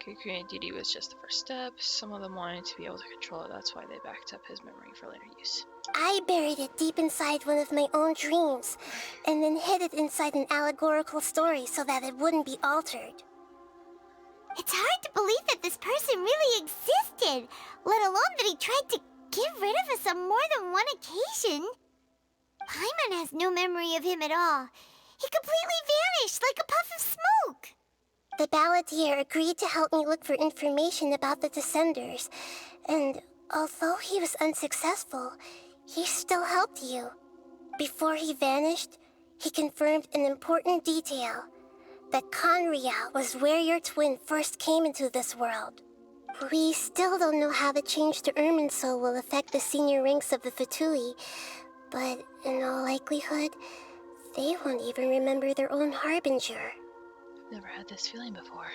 Creating duty was just the first step. Some of them wanted to be able to control it. That's why they backed up his memory for later use. I buried it deep inside one of my own dreams, and then hid it inside an allegorical story so that it wouldn't be altered. It's hard to believe that this person really existed, let alone that he tried to get rid of us on more than one occasion. Paimon has no memory of him at all. He completely vanished like a puff of smoke. The balladeer agreed to help me look for information about the Descenders, and although he was unsuccessful, he still helped you. Before he vanished, he confirmed an important detail, that Conria was where your twin first came into this world. We still don't know how the change to Irminsul will affect the senior ranks of the Fatui, but in all likelihood, they won't even remember their own Harbinger. I've never had this feeling before.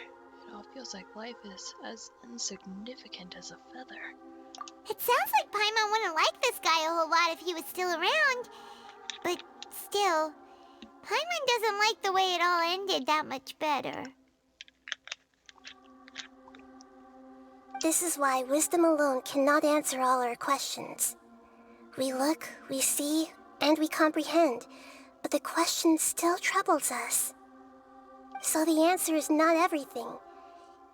It all feels like life is as insignificant as a feather. It sounds like Paimon wouldn't like this guy a whole lot if he was still around. But still, Paimon doesn't like the way it all ended that much better. This is why wisdom alone cannot answer all our questions. We look, we see, and we comprehend, but the question still troubles us. So the answer is not everything.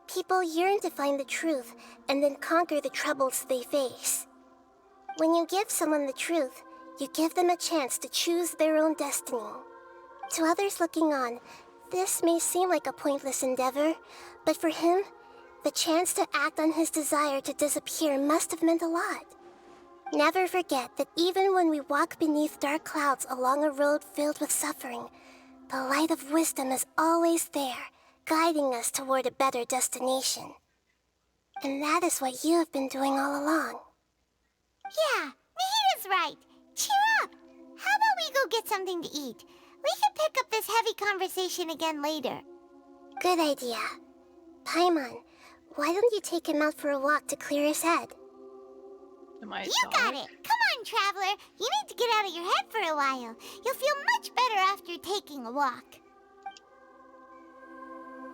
People yearn to find the truth and then conquer the troubles they face. When you give someone the truth, you give them a chance to choose their own destiny. To others looking on, this may seem like a pointless endeavor, but for him, the chance to act on his desire to disappear must have meant a lot. Never forget that even when we walk beneath dark clouds along a road filled with suffering, the light of wisdom is always there, guiding us toward a better destination. And that is what you have been doing all along. Yeah, Nahida's right. Cheer up. How about we go get something to eat? We can pick up this heavy conversation again later. Good idea. Paimon, why don't you take him out for a walk to clear his head? Am I a You dog? got it. Come on, Traveler. You need to get out of your head for a while. You'll feel much better after taking a walk.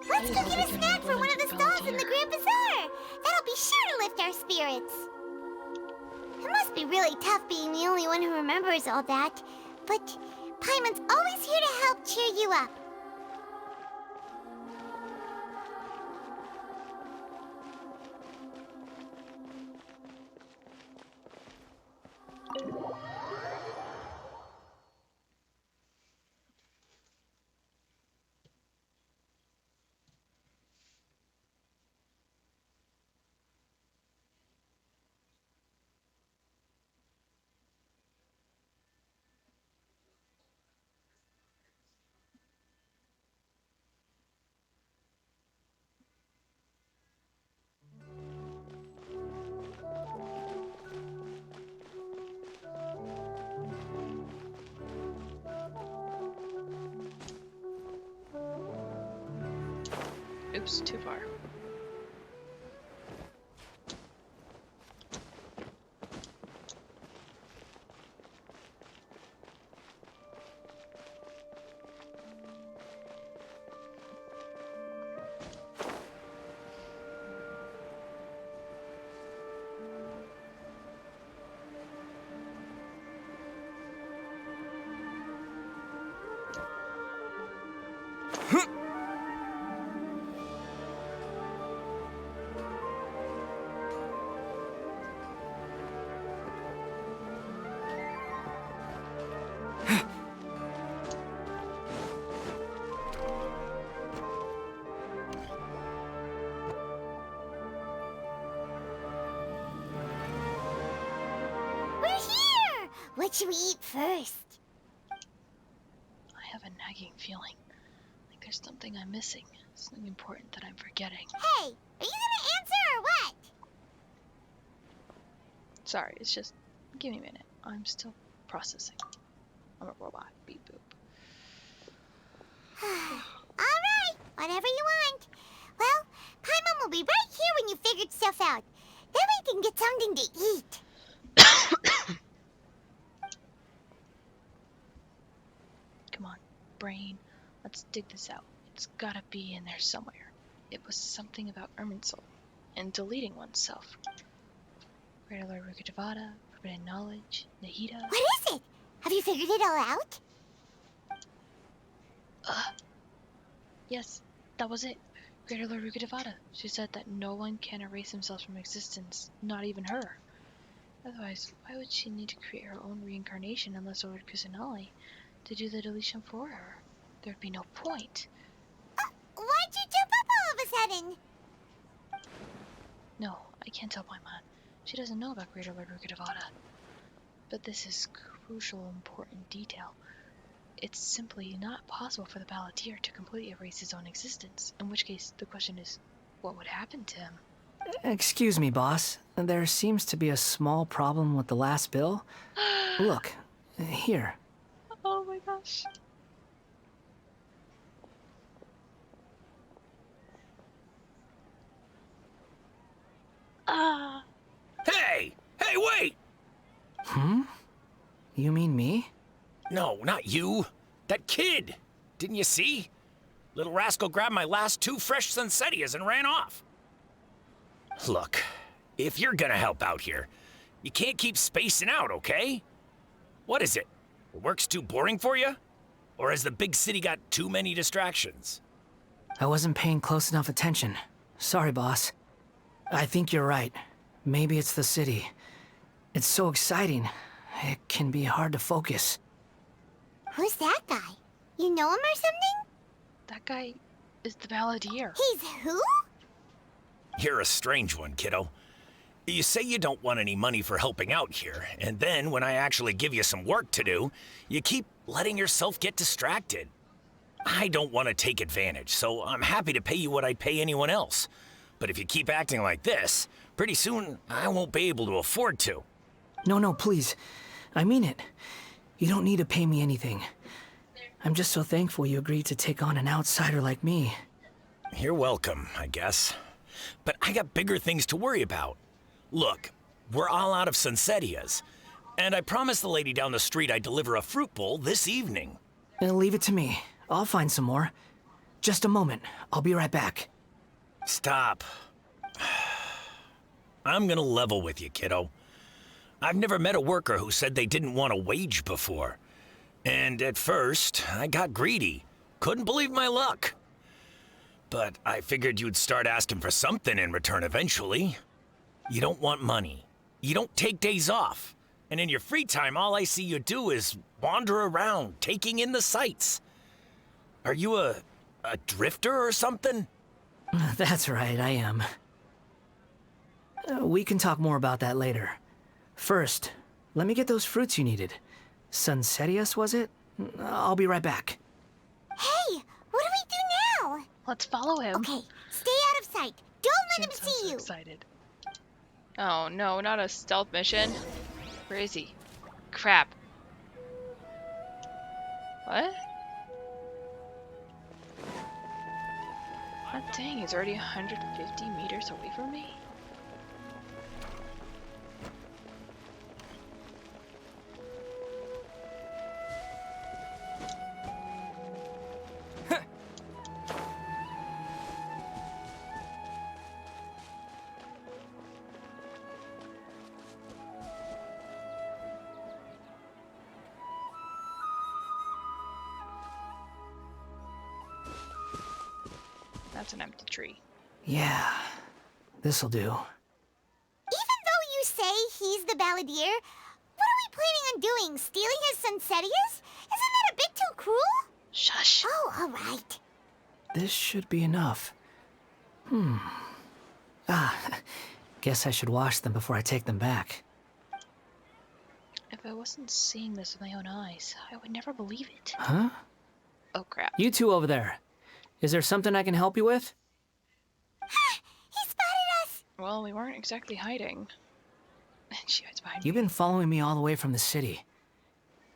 Let's go get a snack from one of the stalls in the Grand Bazaar. That'll be sure to lift our spirits. It must be really tough being the only one who remembers all that. But Paimon's always here to help cheer you up. Oops, too far. We're here! What should we eat first? I have a nagging feeling. Like there's something I'm missing. Something important that I'm forgetting. Hey, are you gonna answer or what? Sorry, it's just... Give me a minute. I'm still processing. I'm a robot. Beep boop. Alright, whatever you want. Well, Paimon will be right here when you figured stuff out. Then we can get something to eat. Come on, brain. Let's dig this out. It's gotta be in there somewhere. It was something about Irminsul and deleting oneself. Greater Lord Rukkhadevata, forbidden knowledge, Nahida. What is it? Have you figured it all out? Yes, that was it. Greater Lord Rukkhadevata. She said that no one can erase themselves from existence, not even her. Otherwise, why would she need to create her own reincarnation unless Lord Kusanali to do the deletion for her? There'd be no point. Why'd you jump up all of a sudden? No, I can't tell Paimon. She doesn't know about Greater Lord Rukkhadevata. But this is crucial, important detail. It's simply not possible for the Balladeer to completely erase his own existence, in which case the question is, what would happen to him? Excuse me, boss. There seems to be a small problem with the last bill. Look, here. Oh my gosh. Ah. Hey! Hey, wait! Hmm? You mean me? No, not you. That kid! Didn't you see? Little rascal grabbed my last 2 fresh Sunsettias and ran off. Look, if you're gonna help out here, you can't keep spacing out, okay? What is it? Work's too boring for you? Or has the big city got too many distractions? I wasn't paying close enough attention. Sorry, boss. I think you're right. Maybe it's the city. It's so exciting. It can be hard to focus. Who's that guy? You know him or something? That guy is the Balladeer. He's who? You're a strange one, kiddo. You say you don't want any money for helping out here, and then when I actually give you some work to do, you keep letting yourself get distracted. I don't want to take advantage, so I'm happy to pay you what I'd pay anyone else. But if you keep acting like this, pretty soon I won't be able to afford to. No, please. I mean it. You don't need to pay me anything. I'm just so thankful you agreed to take on an outsider like me. You're welcome, I guess. But I got bigger things to worry about. Look, we're all out of Sunsettias, and I promised the lady down the street I'd deliver a fruit bowl this evening. Leave it to me. I'll find some more. Just a moment. I'll be right back. Stop. I'm gonna level with you, kiddo. I've never met a worker who said they didn't want a wage before. And at first, I got greedy. Couldn't believe my luck. But I figured you'd start asking for something in return eventually. You don't want money. You don't take days off. And in your free time, all I see you do is wander around, taking in the sights. Are you a drifter or something? That's right, I am. We can talk more about that later. First, let me get those fruits you needed. Sunsettias, was it? I'll be right back. Hey, what do we do now? Let's follow him. Okay, stay out of sight. Don't let him Jin sounds see so you. excited. Oh no, not a stealth mission. Where is he? Crap. What? God dang, he's already 150 meters away from me? That's an empty tree. Yeah, this'll do. Even though you say he's the Balladeer, what are we planning on doing? Stealing his Sunsettias? Isn't that a bit too cruel? Shush! Oh, alright. This should be enough. Guess I should wash them before I take them back. If I wasn't seeing this with my own eyes, I would never believe it. Huh? Oh crap. You two over there. Is there something I can help you with? He spotted us! Well, we weren't exactly hiding. And she hides behind You've me. been following me all the way from the city.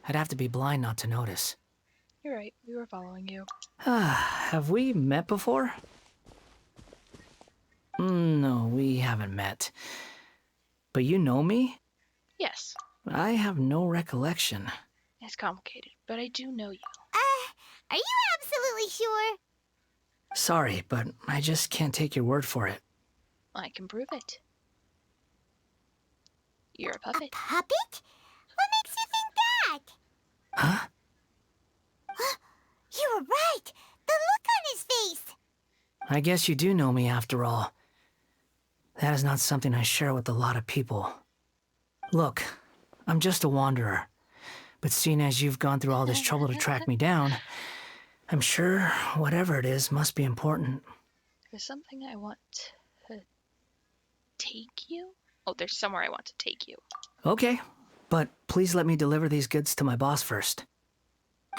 I'd have to be blind not to notice. You're right, we were following you. Have we met before? No, we haven't met. But you know me? Yes, I have no recollection. it's complicated, but I do know you. Are you absolutely sure? Sorry, but I just can't take your word for it. I can prove it. You're a A puppet. puppet? What makes you think that? Huh? You were right. The look on his face. I guess you do know me after all. That is not something I share with a lot of people. Look, I'm just a wanderer. But seeing as you've gone through all this trouble to track me down, I'm sure whatever it is must be important. There's something I want to take you? Oh, there's somewhere I want to take you. Okay, but please let me deliver these goods to my boss first.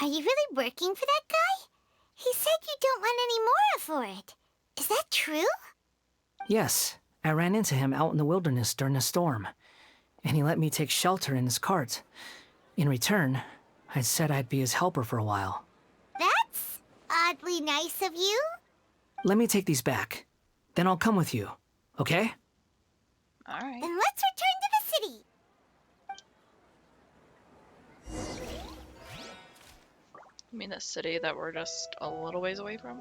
Are you really working for that guy? He said you don't want any more for it. Is that true? Yes, I ran into him out in the wilderness during a storm, and he let me take shelter in his cart. In return, I said I'd be his helper for a while. That's oddly nice of you. Let me take these back. Then I'll come with you, okay? Alright. Then let's return to the city. You mean the city that we're just a little ways away from?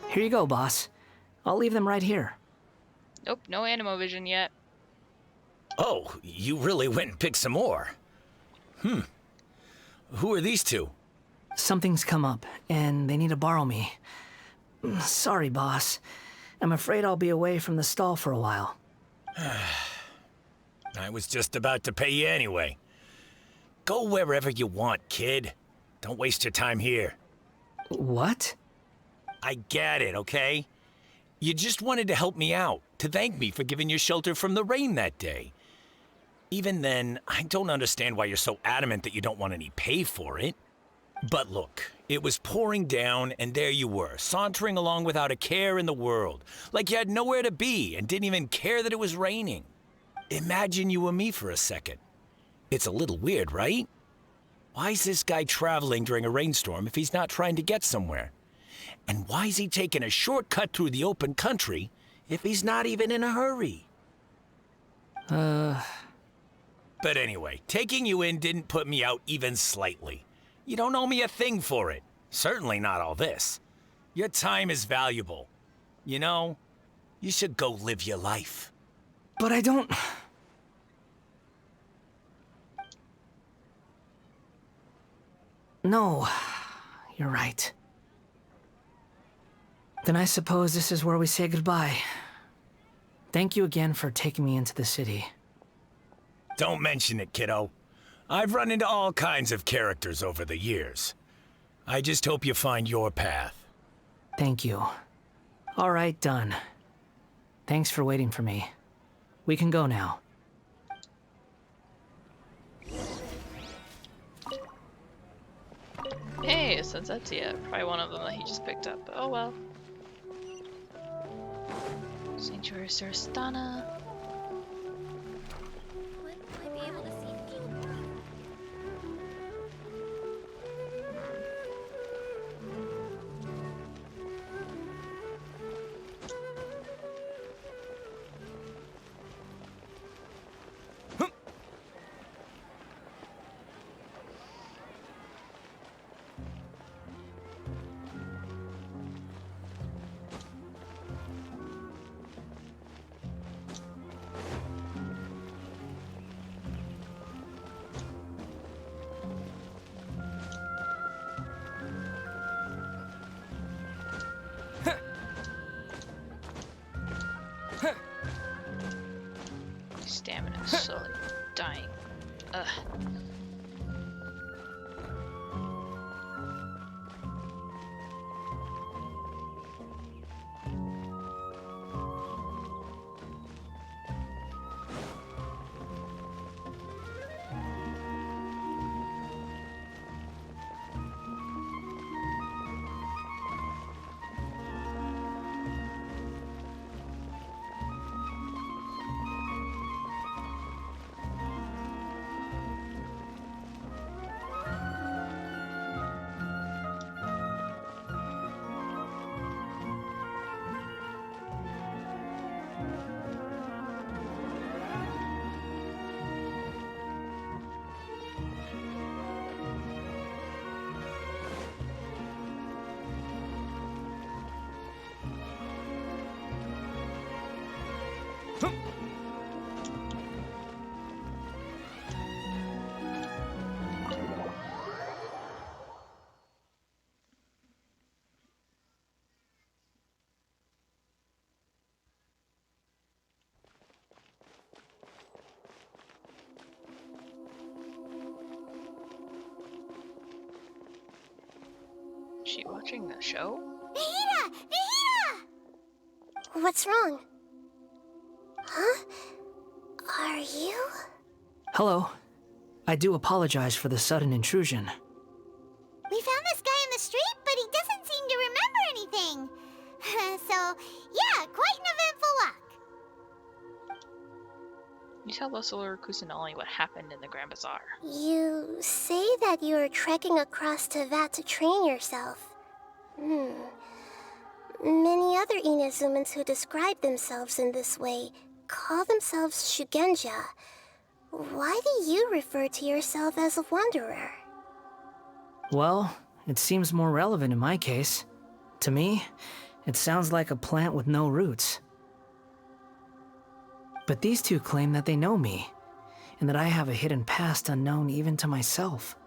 Here you go, boss. I'll leave them right here. Nope, no Animo Vision yet. Oh, you really went and picked some more. Who are these two? Something's come up, and they need to borrow me. Sorry, boss. I'm afraid I'll be away from the stall for a while. I was just about to pay you anyway. Go wherever you want, kid. Don't waste your time here. What? I get it, okay? You just wanted to help me out, to thank me for giving you shelter from the rain that day. Even then, I don't understand why you're so adamant that you don't want any pay for it. But look, it was pouring down, and there you were, sauntering along without a care in the world, like you had nowhere to be and didn't even care that it was raining. Imagine you were me for a second. It's a little weird, right? Why's this guy traveling during a rainstorm if he's not trying to get somewhere? And why's he taking a shortcut through the open country if he's not even in a hurry? But anyway, taking you in didn't put me out even slightly. You don't owe me a thing for it. Certainly not all this. Your time is valuable. You know, you should go live your life. But I don't... No, you're right. Then I suppose this is where we say goodbye. Thank you again for taking me into the city. Don't mention it, kiddo. I've run into all kinds of characters over the years. I just hope you find your path. Thank you. All right, done. Thanks for waiting for me. We can go now. Hey, since that's probably one of them that he just picked up. But oh well. Sanctuary Sarastana. Would I be able to see things? Stamina is slowly dying. Ugh. she watching a show? Nahida! Nahida! What's wrong? Huh? Are you? Hello. I do apologize for the sudden intrusion. We found this guy in the street, but he doesn't seem to remember anything. So, yeah, quite an eventful walk. You tell Lord Kusanali what happened in the Grand Bazaar. You say that you are trekking across to Vat to train yourself. Many other Inazumans who describe themselves in this way call themselves Shugenja. Why do you refer to yourself as a wanderer? Well, it seems more relevant in my case. To me, it sounds like a plant with no roots. But these two claim that they know me, and that I have a hidden past unknown even to myself.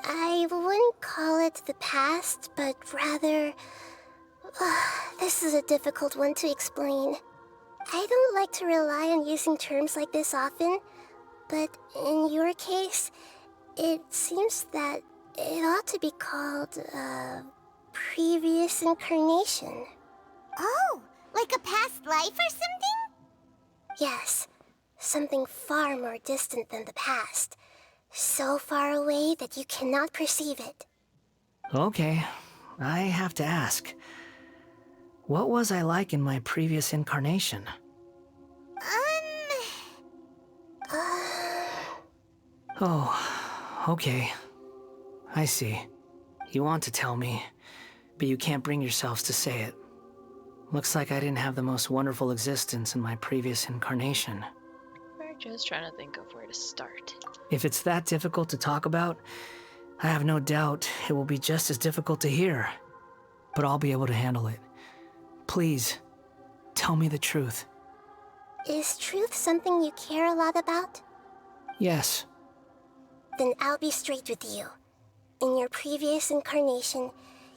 I wouldn't call it the past, but rather... this is a difficult one to explain. I don't like to rely on using terms like this often, but in your case, it seems that it ought to be called previous incarnation. Oh, like a past life or something? Yes, something far more distant than the past. So far away that you cannot perceive it. Okay, I have to ask. What was I like in my previous incarnation? Oh, okay. I see. You want to tell me, but you can't bring yourselves to say it. Looks like I didn't have the most wonderful existence in my previous incarnation. We're just trying to think of where to start. If it's that difficult to talk about, I have no doubt it will be just as difficult to hear. But I'll be able to handle it. Please, tell me the truth. Is truth something you care a lot about? Yes. Then I'll be straight with you. In your previous incarnation,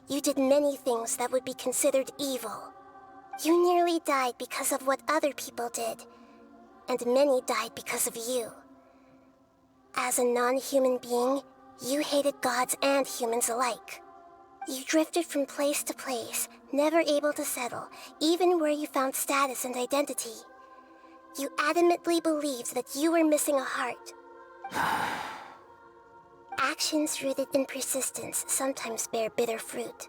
you did many things that would be considered evil. You nearly died because of what other people did, and many died because of you. As a non-human being, you hated gods and humans alike. You drifted from place to place, never able to settle, even where you found status and identity. You adamantly believed that you were missing a heart. Actions rooted in persistence sometimes bear bitter fruit.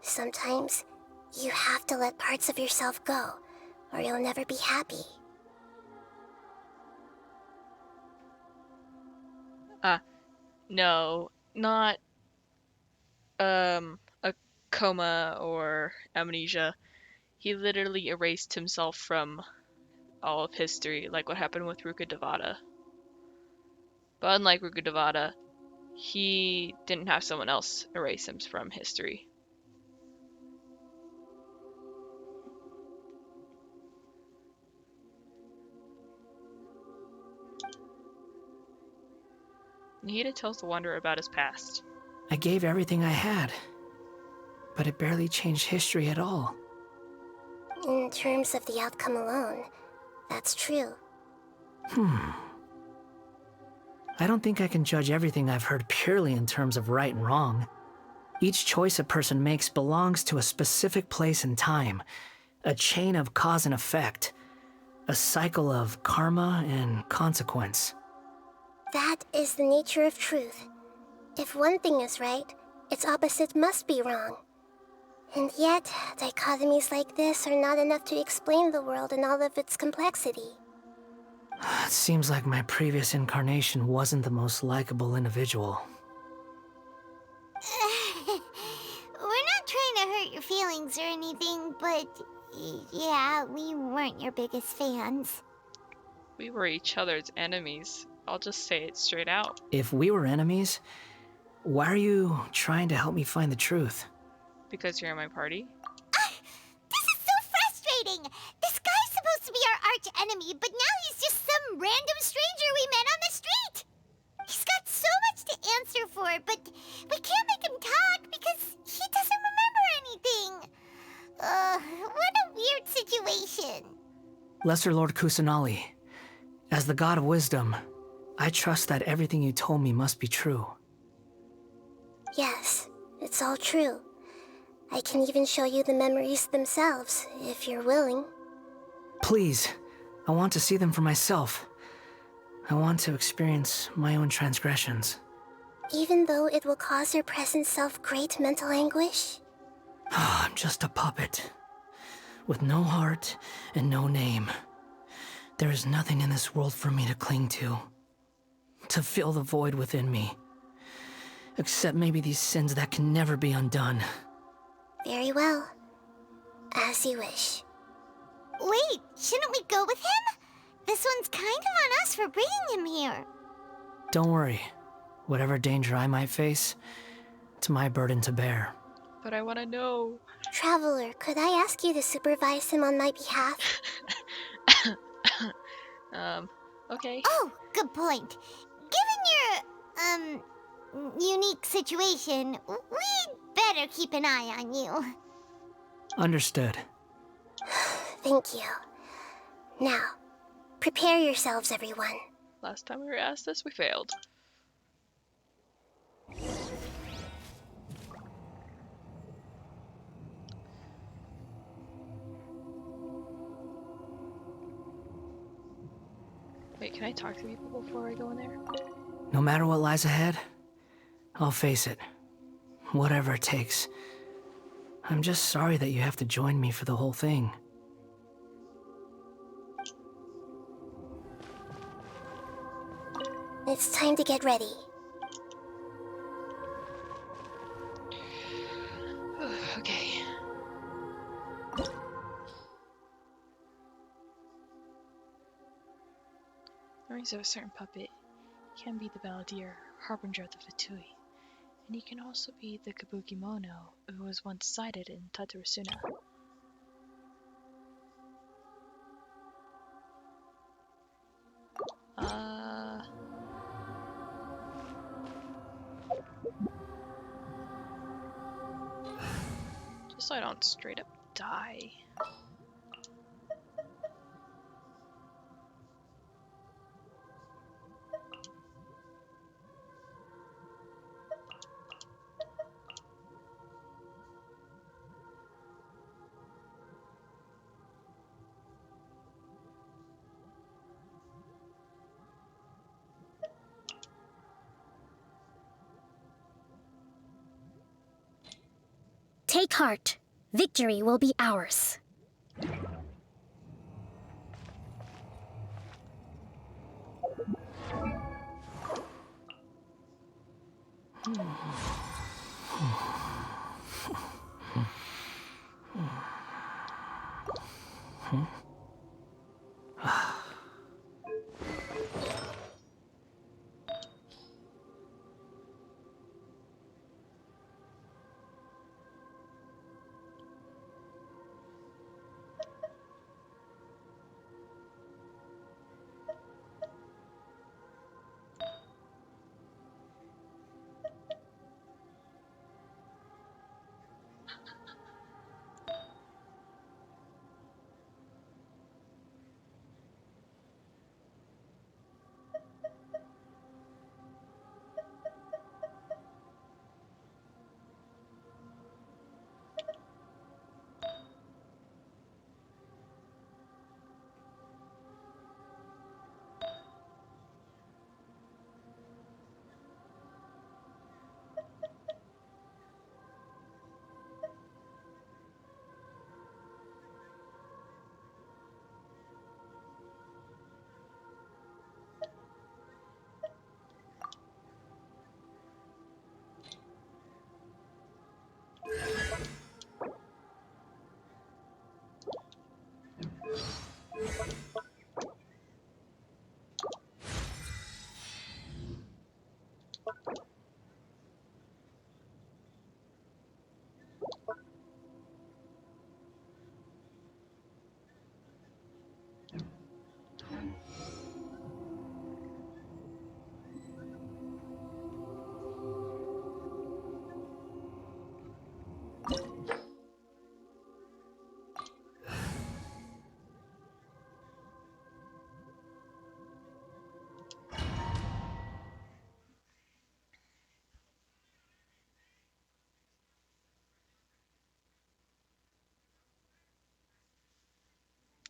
Sometimes, you have to let parts of yourself go, or you'll never be happy. No, not a coma or amnesia. He literally erased himself from all of history, like what happened with Ruka Devada. But unlike Ruka Devada, he didn't have someone else erase him from history. Nahida tells the Wanderer about his past. I gave everything I had, but it barely changed history at all. In terms of the outcome alone, that's true. I don't think I can judge everything I've heard purely in terms of right and wrong. Each choice a person makes belongs to a specific place and time, a chain of cause and effect, a cycle of karma and consequence. That is the nature of truth. If one thing is right, its opposite must be wrong. And yet, dichotomies like this are not enough to explain the world in all of its complexity. It seems like my previous incarnation wasn't the most likable individual. We're not trying to hurt your feelings or anything, but yeah, we weren't your biggest fans. We were each other's enemies. I'll just say it straight out. If we were enemies, why are you trying to help me find the truth? Because you're in my party? This is so frustrating! This guy's supposed to be our arch enemy, but now he's just some random stranger we met on the street! He's got so much to answer for, but we can't make him talk because he doesn't remember anything. What a weird situation. Lesser Lord Kusanali, as the god of wisdom, I trust that everything you told me must be true. Yes, It's all true. I can even show you the memories themselves, if you're willing. Please, I want to see them for myself. I want to experience my own transgressions. Even though it will cause your present self great mental anguish? I'm just a puppet, with no heart and no name. There is nothing in this world for me to cling to fill the void within me. Except maybe these sins that can never be undone. Very well. As you wish. Wait, shouldn't we go with him? This one's kind of on us for bringing him here. Don't worry. Whatever danger I might face, it's my burden to bear. But I want to know. Traveler, could I ask you to supervise him on my behalf? Okay. Oh, good point. Given your, unique situation, we'd better keep an eye on you. Understood. Thank you. Now, prepare yourselves, everyone. Last time we were asked this, we failed. Wait, can I talk to people before I go in there? No matter what lies ahead, I'll face it. Whatever it takes. I'm just sorry that you have to join me for the whole thing. It's time to get ready. Okay. Memories of a certain puppet can be the balladeer, harbinger of the Fatui, and he can also be the kabuki mono who was once sighted in Tatarasuna. Just so I don't straight up die. Take heart. Victory will be ours.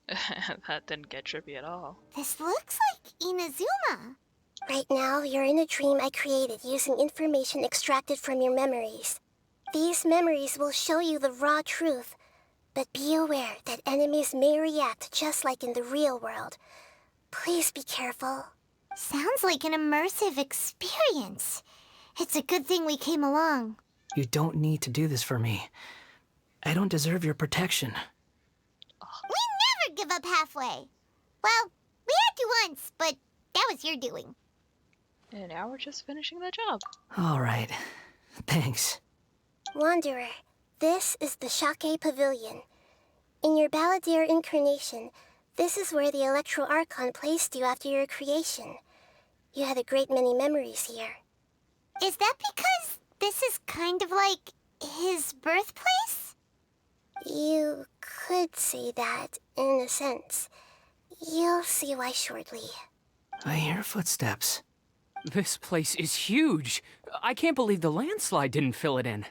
That didn't get trippy at all. This looks like Inazuma. Right now, you're in a dream I created using information extracted from your memories. These memories will show you the raw truth, but be aware that enemies may react just like in the real world. Please be careful. Sounds like an immersive experience. It's a good thing we came along. You don't need to do this for me. I don't deserve your protection. We never give up halfway. Well, we had to once, but that was your doing. And now we're just finishing the job. All right. Thanks. Wanderer, this is the Shake Pavilion. In your Balladeer incarnation, this is where the Electro Archon placed you after your creation. You had a great many memories here. Is that because this is kind of like his birthplace? You could say that, in a sense. You'll see why shortly. I hear footsteps. This place is huge. I can't believe the landslide didn't fill it in.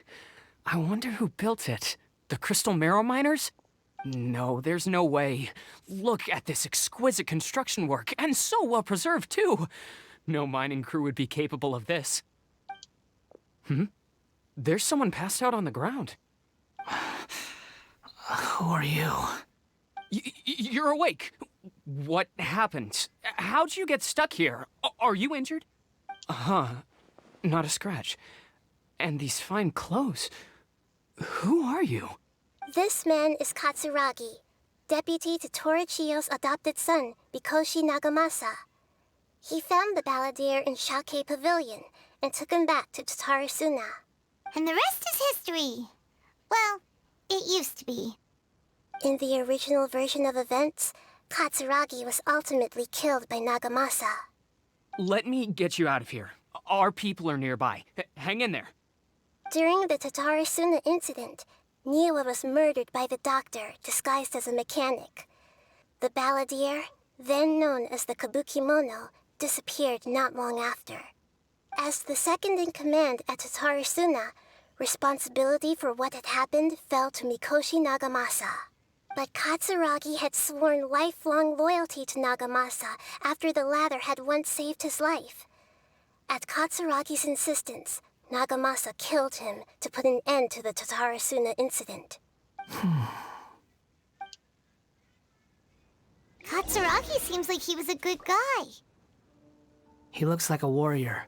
I wonder who built it. The Crystal Marrow Miners? No, there's no way. Look at this exquisite construction work, and so well preserved, too. No mining crew would be capable of this. There's someone passed out on the ground. Who are you? You're awake. What happened? How'd you get stuck here? Are you injured? Not a scratch. And these fine clothes. Who are you? This man is Katsuragi, deputy to Torichiyo's adopted son, Mikoshi Nagamasa. He found the Balladeer in Shake Pavilion and took him back to Tatarasuna. And the rest is history. Well, it used to be. In the original version of events, Katsuragi was ultimately killed by Nagamasa. Let me get you out of here. Our people are nearby. Hang in there. During the Tatarasuna incident, Niwa was murdered by the doctor disguised as a mechanic. The Balladeer, then known as the Kabukimono, disappeared not long after. As the second in command at Tatarasuna, responsibility for what had happened fell to Mikoshi Nagamasa. But Katsuragi had sworn lifelong loyalty to Nagamasa after the latter had once saved his life. At Katsuragi's insistence, Nagamasa killed him to put an end to the Tatarasuna incident. Katsuragi seems like he was a good guy. He looks like a warrior,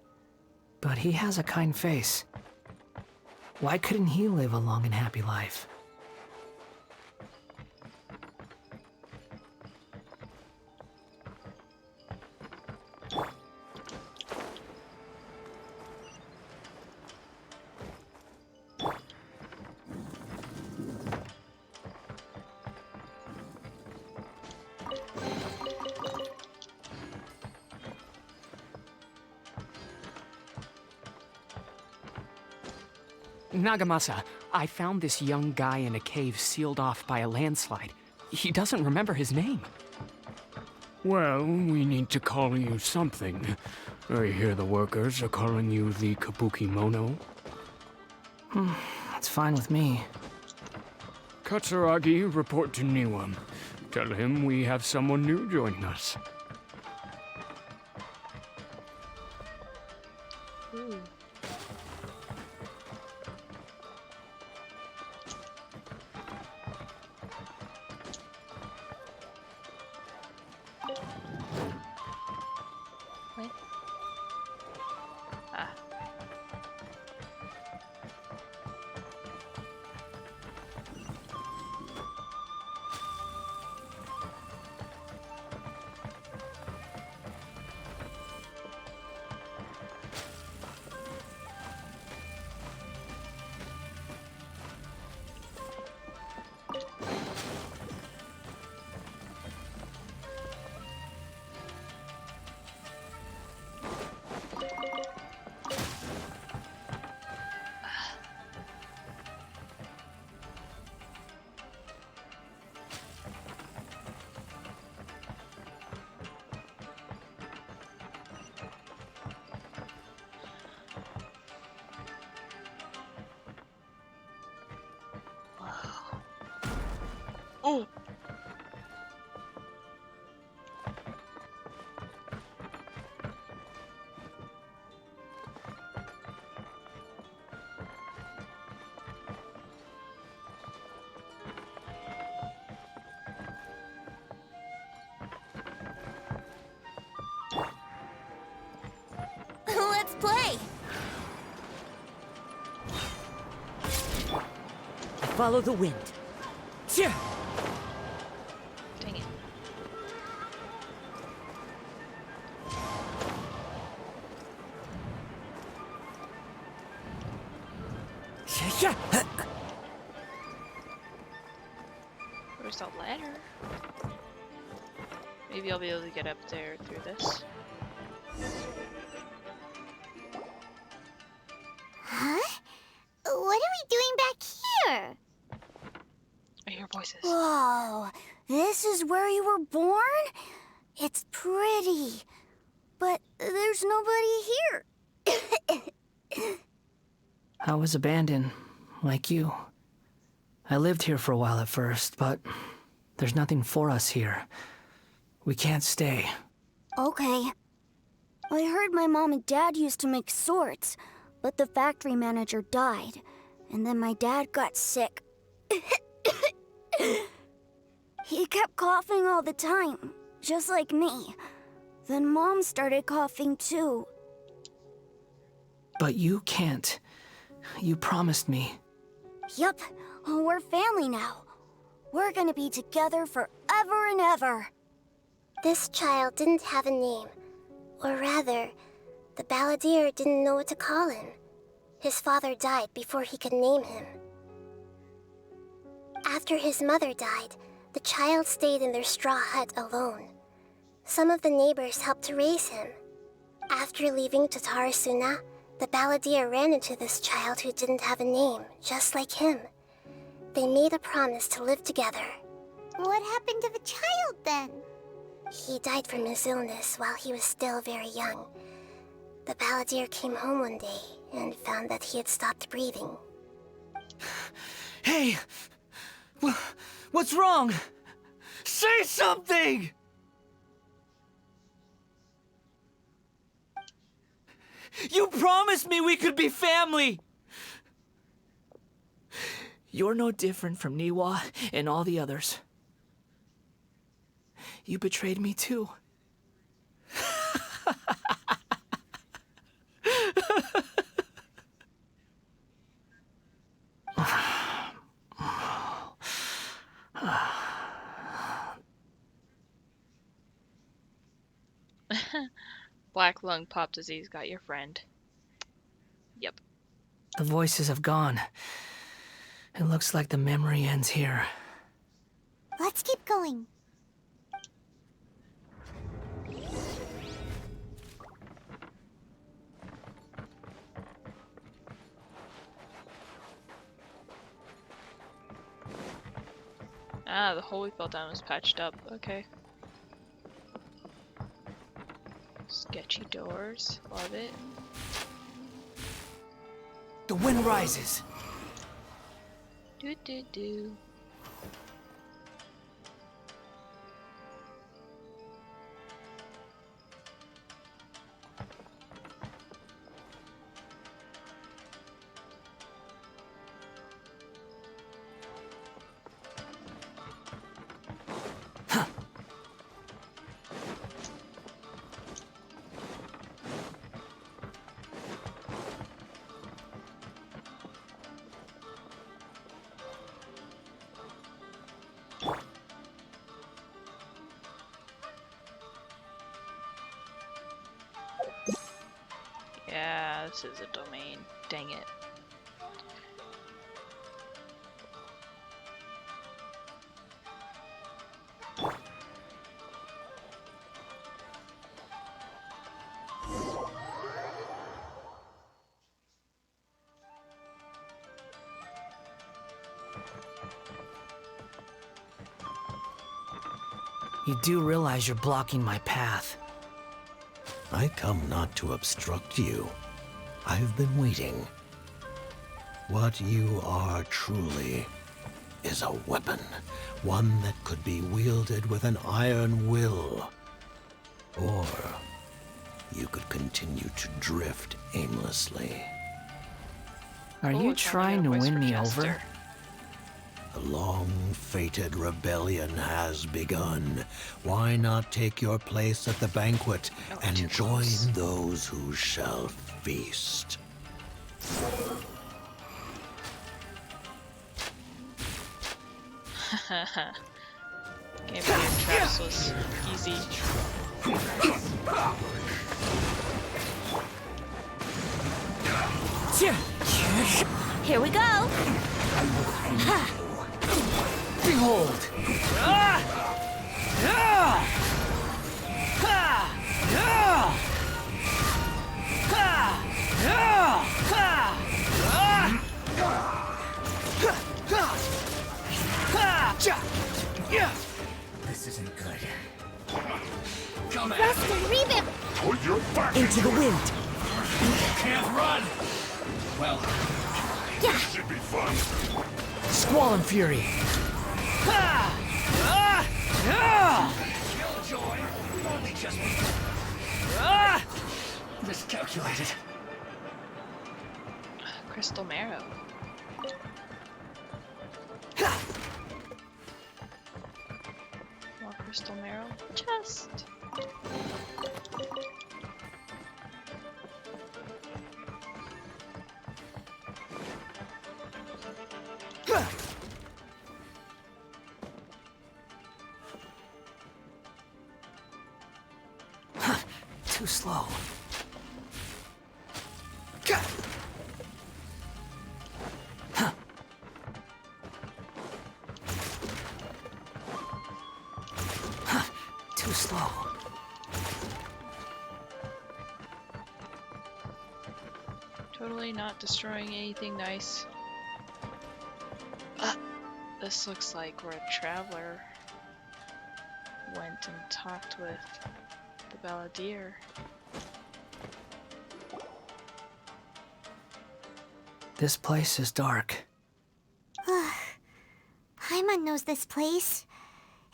but he has a kind face. Why couldn't he live a long and happy life? Nagamasa, I found this young guy in a cave sealed off by a landslide. He doesn't remember his name. Well, we need to call you something. I hear the workers are calling you the Kabukimono. That's fine with me. Katsuragi, report to Niwa. Tell him we have someone new joining us. Ooh. Wait. Ah. play! Follow the wind. Cheer! Dang it. Where's the ladder? Maybe I'll be able to get up there through this. Huh? What are we doing back here? I hear voices. Whoa, this is where you were born? It's pretty, but there's nobody here. I was abandoned, like you. I lived here for a while at first, but there's nothing for us here. We can't stay. Okay. I heard my mom and dad used to make swords, but the factory manager died, and then my dad got sick. He kept coughing all the time, just like me. Then Mom started coughing too. But you can't. You promised me. Yup, we're family now. We're gonna be together forever and ever. This child didn't have a name. Or rather, the balladeer didn't know what to call him. His father died before he could name him. After his mother died, the child stayed in their straw hut alone. Some of the neighbors helped to raise him. After leaving Tatarasuna, the balladeer ran into this child who didn't have a name, just like him. They made a promise to live together. What happened to the child then? He died from his illness while he was still very young. The balladeer came home one day and found that he had stopped breathing. Hey! What's wrong? Say something! You promised me we could be family! You're no different from Niwa and all the others. You betrayed me too. Black lung pop disease got your friend. Yep. The voices have gone. It looks like the memory ends here. Let's keep going. Ah, the hole we fell down was patched up. Okay. Sketchy doors. Love it. The wind rises. Do do do. Yeah, this is a domain. Dang it. You do realize you're blocking my path. I come not to obstruct you. I've been waiting. What you are truly is a weapon, one that could be wielded with an iron will. Or you could continue to drift aimlessly. Are Oh, you it's not trying to like a voice win for me Chester. over? The long-fated rebellion has begun. Why not take your place at the banquet and join those who shall feast? Game of traps was easy. Here we go. Behold! This isn't good. Come at Rest and rebound. Put your back Into the wind. Can't run! Well, Yeah. this should be fun. Squall and Fury! Killjoy! Only just miscalculated. Crystal Marrow. More Crystal Marrow. Chest. Too slow. Too slow. Totally not destroying anything nice. This looks like where a traveler went and talked with the Balladeer. This place is dark. Paimon knows this place.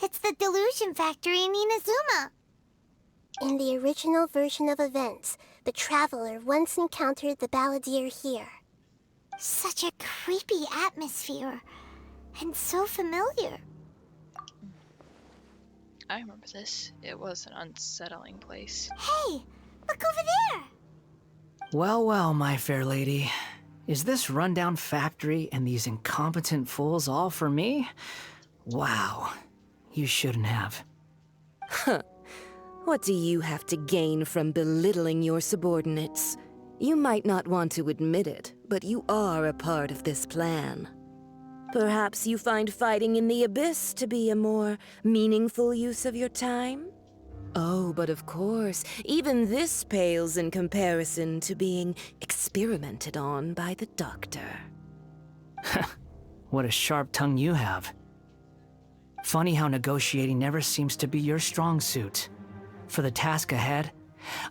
It's the Delusion Factory in Inazuma. In the original version of events, the Traveler once encountered the Balladeer here. Such a creepy atmosphere. And so familiar. I remember this. It was an unsettling place. Hey, look over there. Well, well, my fair lady. Is this rundown factory and these incompetent fools all for me? Wow. You shouldn't have. What do you have to gain from belittling your subordinates? You might not want to admit it, but you are a part of this plan. Perhaps you find fighting in the Abyss to be a more meaningful use of your time? Oh, but of course, even this pales in comparison to being experimented on by the Doctor. What a sharp tongue you have. Funny how negotiating never seems to be your strong suit. For the task ahead,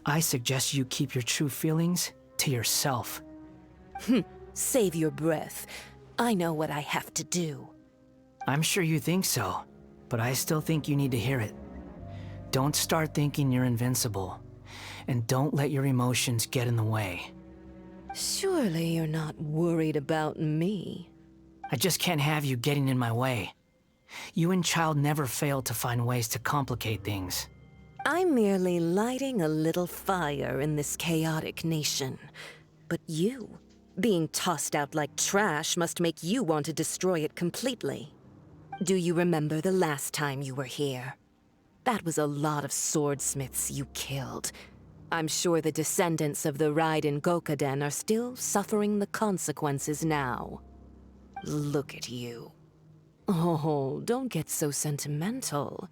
I suggest you keep your true feelings to yourself. Save your breath. I know what I have to do. I'm sure you think so, but I still think you need to hear it. Don't start thinking you're invincible, and don't let your emotions get in the way. Surely you're not worried about me. I just can't have you getting in my way. You and Child never fail to find ways to complicate things. I'm merely lighting a little fire in this chaotic nation. But you, being tossed out like trash, must make you want to destroy it completely. Do you remember the last time you were here? That was a lot of swordsmiths you killed. I'm sure the descendants of the Raiden Gokaden are still suffering the consequences now. Look at you. Oh, don't get so sentimental.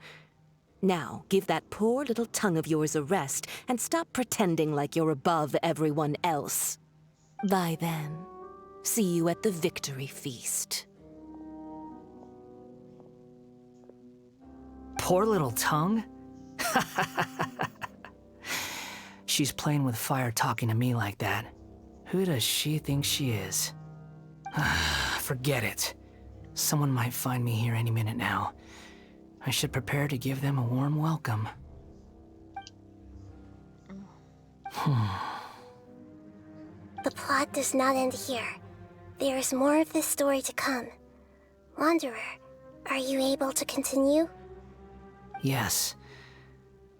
Now, give that poor little tongue of yours a rest and stop pretending like you're above everyone else. Bye then. See you at the victory feast. Poor little tongue? She's playing with fire talking to me like that. Who does she think she is? Forget it. Someone might find me here any minute now. I should prepare to give them a warm welcome. The plot does not end here. There is more of this story to come. Wanderer, are you able to continue? Yes.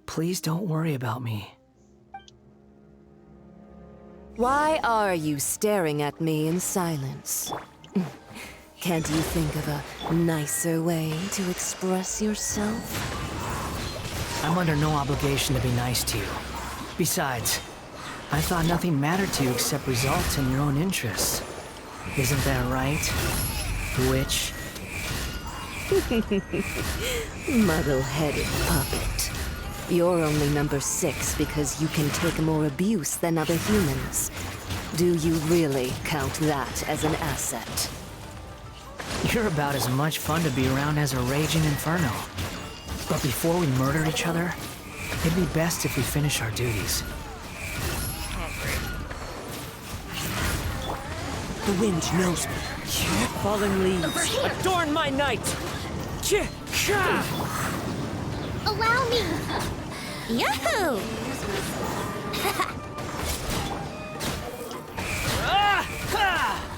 Please don't worry about me. Why are you staring at me in silence? Can't you think of a nicer way to express yourself? I'm under no obligation to be nice to you. Besides, I thought nothing mattered to you except results and your own interests. Isn't that right, witch? Muddle-headed puppet. You're only number 6 because you can take more abuse than other humans. Do you really count that as an asset? You're about as much fun to be around as a raging inferno. But before we murder each other, it'd be best if we finish our duties. The wind knows me. Falling leaves adorn my night. Allow me! Yahoo!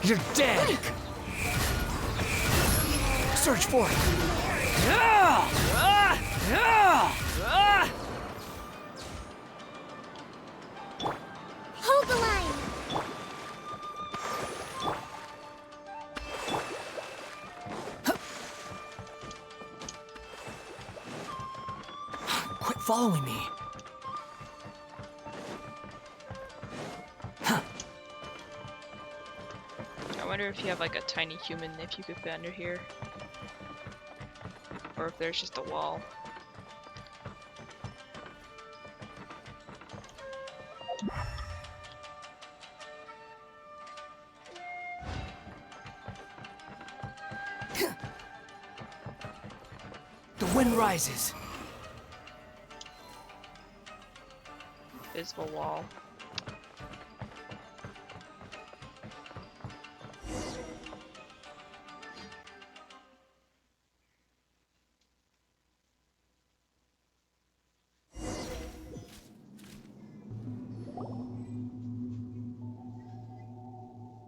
You're dead! Search for it! Hold the line! Quit following me. I wonder if you have like a tiny human if you could fit under here. Or if there's just a wall. The wind rises. Visible wall.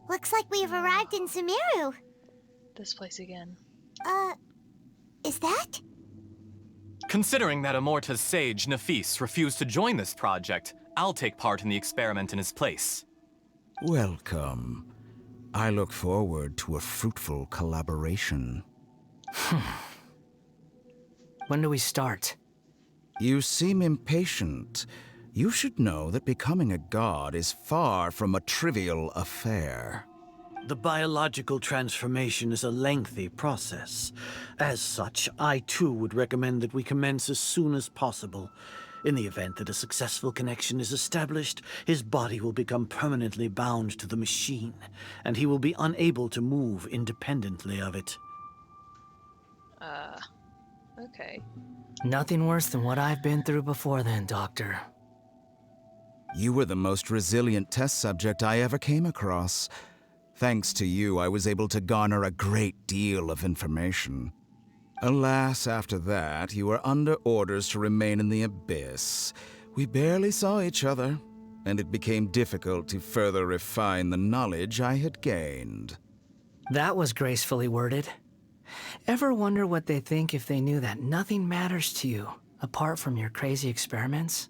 Looks like we have arrived in Sumeru. This place again. Is that? Considering that Amorta's sage, Nafis, refused to join this project, I'll take part in the experiment in his place. Welcome. I look forward to a fruitful collaboration. When do we start? You seem impatient. You should know that becoming a god is far from a trivial affair. The biological transformation is a lengthy process. As such, I too would recommend that we commence as soon as possible. In the event that a successful connection is established, his body will become permanently bound to the machine, and he will be unable to move independently of it. Okay. Nothing worse than what I've been through before then, Doctor. You were the most resilient test subject I ever came across. Thanks to you, I was able to garner a great deal of information. Alas, after that, you were under orders to remain in the abyss. We barely saw each other, and it became difficult to further refine the knowledge I had gained. That was gracefully worded. Ever wonder what they think if they knew that nothing matters to you, apart from your crazy experiments?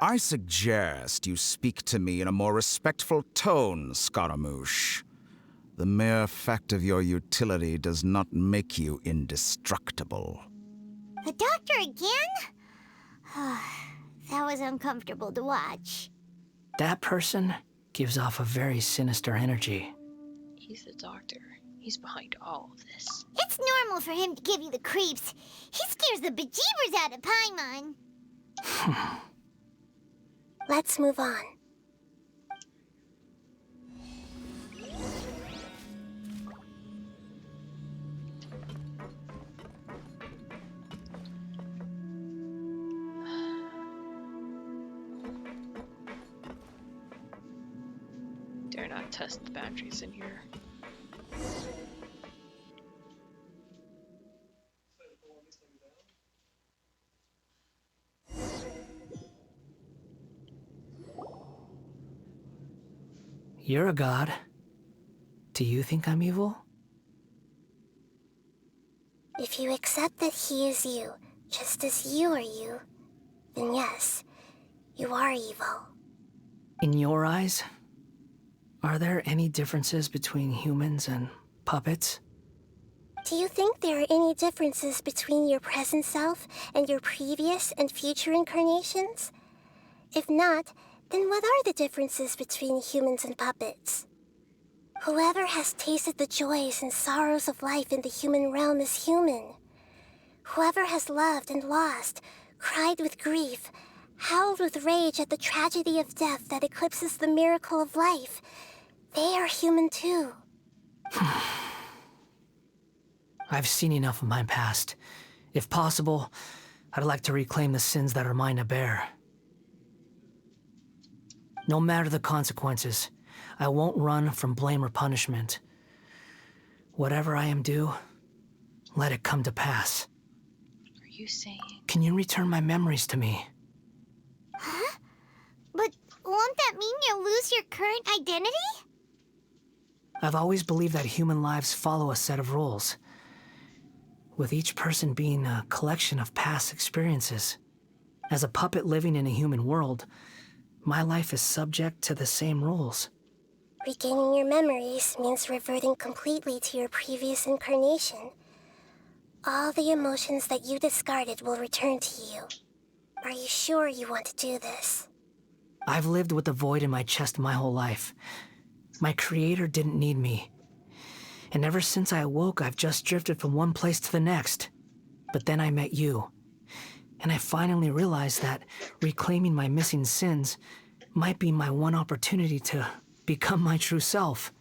I suggest you speak to me in a more respectful tone, Scaramouche. The mere fact of your utility does not make you indestructible. The doctor again? That was uncomfortable to watch. That person gives off a very sinister energy. He's the doctor. He's behind all of this. It's normal for him to give you the creeps. He scares the bejeebers out of Paimon. Let's move on. Dare not test the boundaries in here. You're a god. Do you think I'm evil? you accept that he is you, just as you are you, then yes, you are evil. In your eyes, are there any differences between humans and puppets? Do you think there are any differences between your present self and your previous and future incarnations? If not, then what are the differences between humans and puppets? Whoever has tasted the joys and sorrows of life in the human realm is human. Whoever has loved and lost, cried with grief, howled with rage at the tragedy of death that eclipses the miracle of life, they are human too. I've seen enough of my past. If possible, I'd like to reclaim the sins that are mine to bear. No matter the consequences, I won't run from blame or punishment. Whatever I am due, let it come to pass. Are you saying... Can you return my memories to me? Huh? But won't that mean you'll lose your current identity? I've always believed that human lives follow a set of rules, with each person being a collection of past experiences. As a puppet living in a human world, my life is subject to the same rules. Regaining your memories means reverting completely to your previous incarnation. All the emotions that you discarded will return to you. Are you sure you want to do this? I've lived with the void in my chest my whole life. My creator didn't need me. And ever since I awoke, I've just drifted from one place to the next. But then I met you. And I finally realized that reclaiming my missing sins might be my one opportunity to become my true self.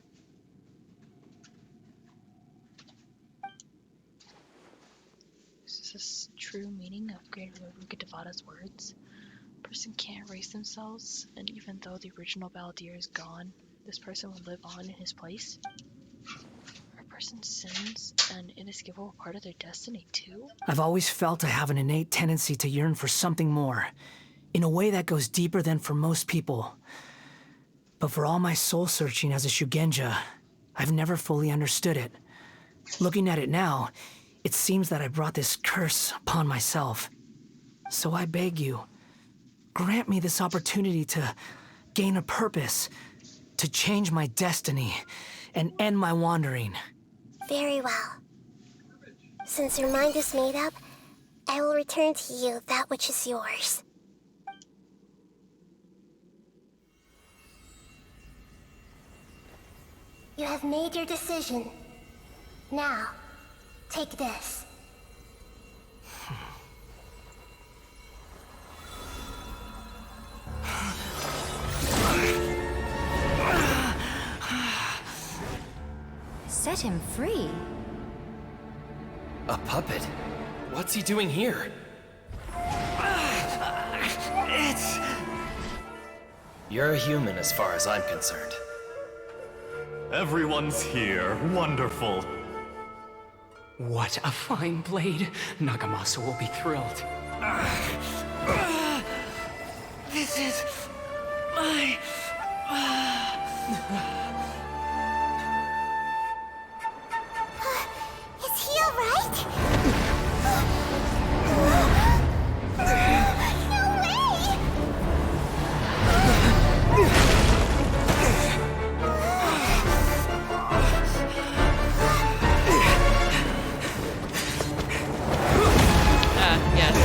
Is this true meaning of Great Devada's words? A person can't erase themselves, and even though the original Baldir is gone, this person will live on in his place? Are a person's sins an inescapable part of their destiny too? I've always felt I have an innate tendency to yearn for something more, in a way that goes deeper than for most people. But for all my soul-searching as a Shugenja, I've never fully understood it. Looking at it now, it seems that I brought this curse upon myself. So I beg you, grant me this opportunity to gain a purpose, to change my destiny, and end my wandering. Very well. Since your mind is made up, I will return to you that which is yours. You have made your decision. Now, take this. Set him free? A puppet? What's he doing here? You're a human as far as I'm concerned. Everyone's here. Wonderful. What a fine blade. Nagamasa will be thrilled. This is my... Is he alright? No way! Yes.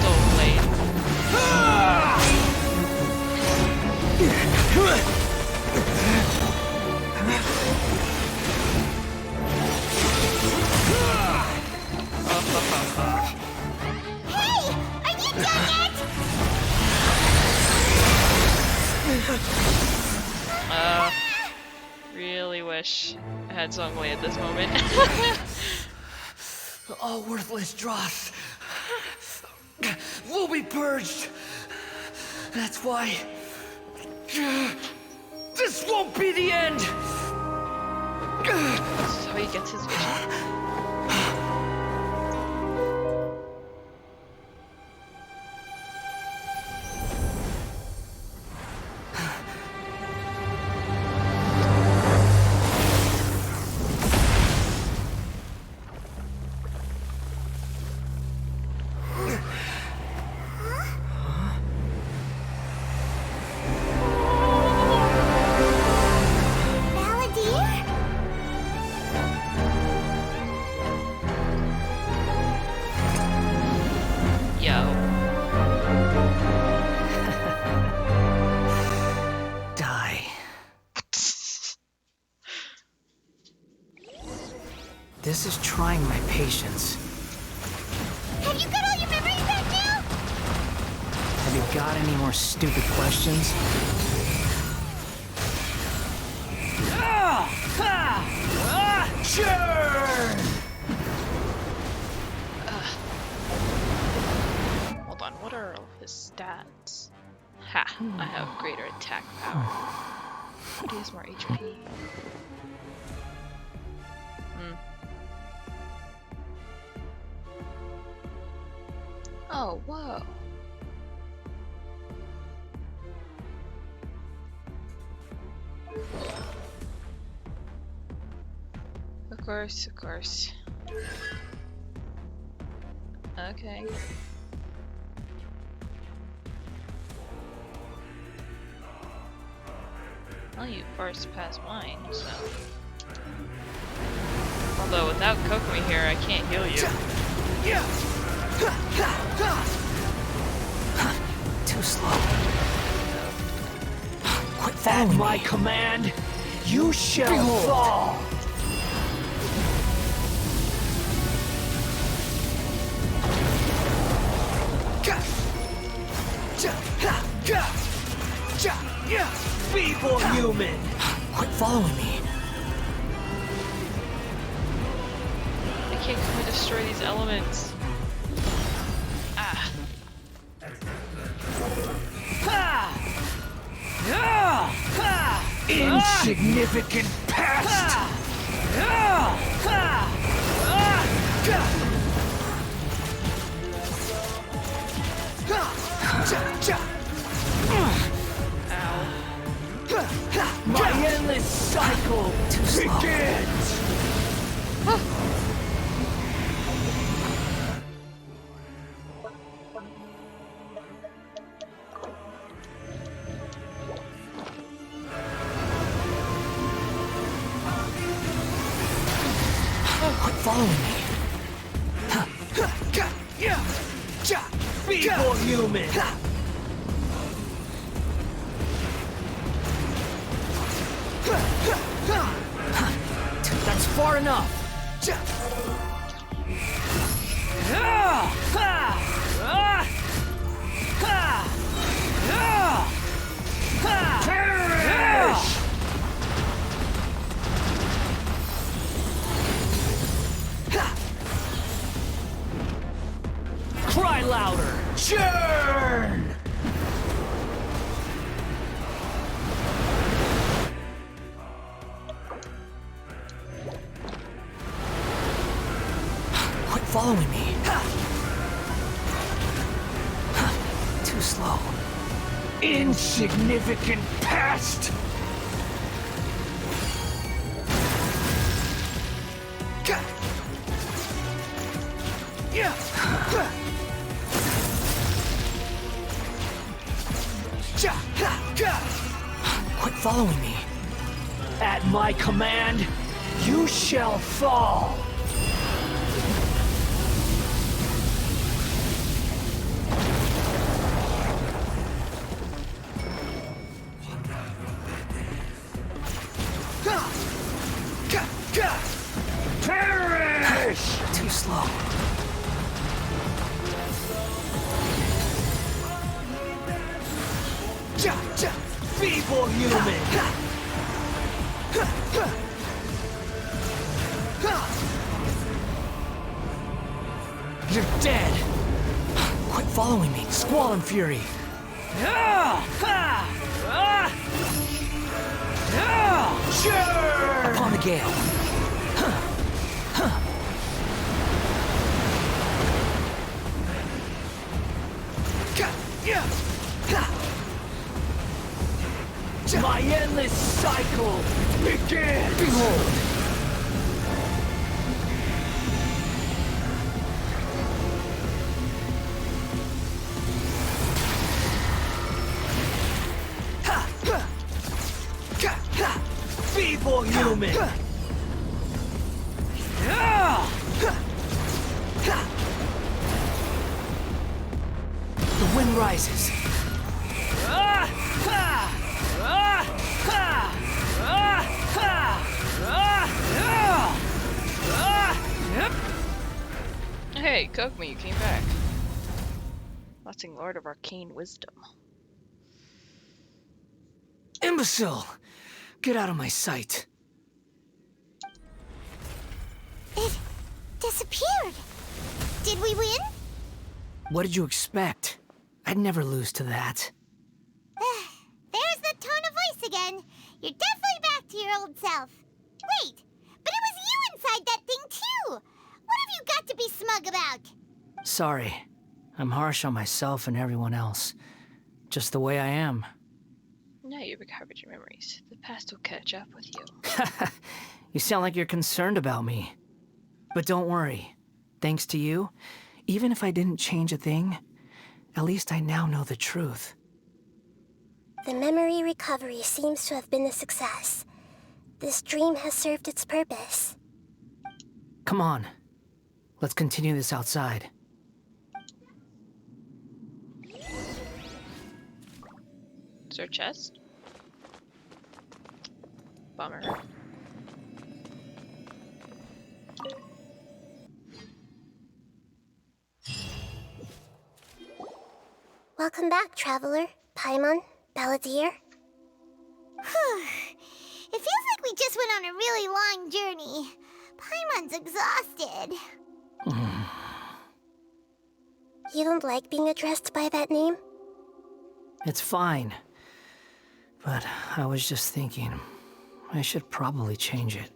Soul Blade. Hey! Are you done yet? Really wish I had Zhongli at this moment. All worthless dross will be purged. That's why this won't be the end. This is how he gets his vision. This is trying my patience. Have you got all your memories back now? Have you got any more stupid questions? Sure! Hold on, what are all his stats? Ha! I have greater attack power. But he has more HP. Oh, whoa. Of course, of course. Okay. Well, you far surpassed mine, so... Although without Kokomi here, I can't heal you. Too slow. Quit following my command. You shall fall. Feeble human. Quit following me. I can't come and destroy these elements. Ah. Insignificant pest! My endless cycle begins! Quit following me. Feeble human. That's far enough. Perish! Cry louder! Churn! Quit following me. Too slow. Insignificant pest! Quit following me. At my command, you shall fall. Perish! Too slow. Feeble human! You're dead! Quit following me, Squall and Fury! Sure! Upon the gale! My endless cycle begins! Behold! Feeble human! The wind rises. Kog'Maw, you came back. Blessing Lord of Arcane Wisdom. Imbecile! Get out of my sight. It disappeared. Did we win? What did you expect? I'd never lose to that. There's the tone of voice again. You're definitely back to your old self. Wait, but it was you inside that thing too. What have you got to be smug about? Sorry. I'm harsh on myself and everyone else. Just the way I am. Now you've recovered your memories. The past will catch up with you. You sound like you're concerned about me. But don't worry. Thanks to you, even if I didn't change a thing, at least I now know the truth. The memory recovery seems to have been a success. This dream has served its purpose. Come on. Let's continue this outside. Is there a chest? Bummer. Welcome back, Traveler, Paimon, Balladeer. It feels like we just went on a really long journey. Paimon's exhausted. You don't like being addressed by that name? It's fine. But I was just thinking, I should probably change it.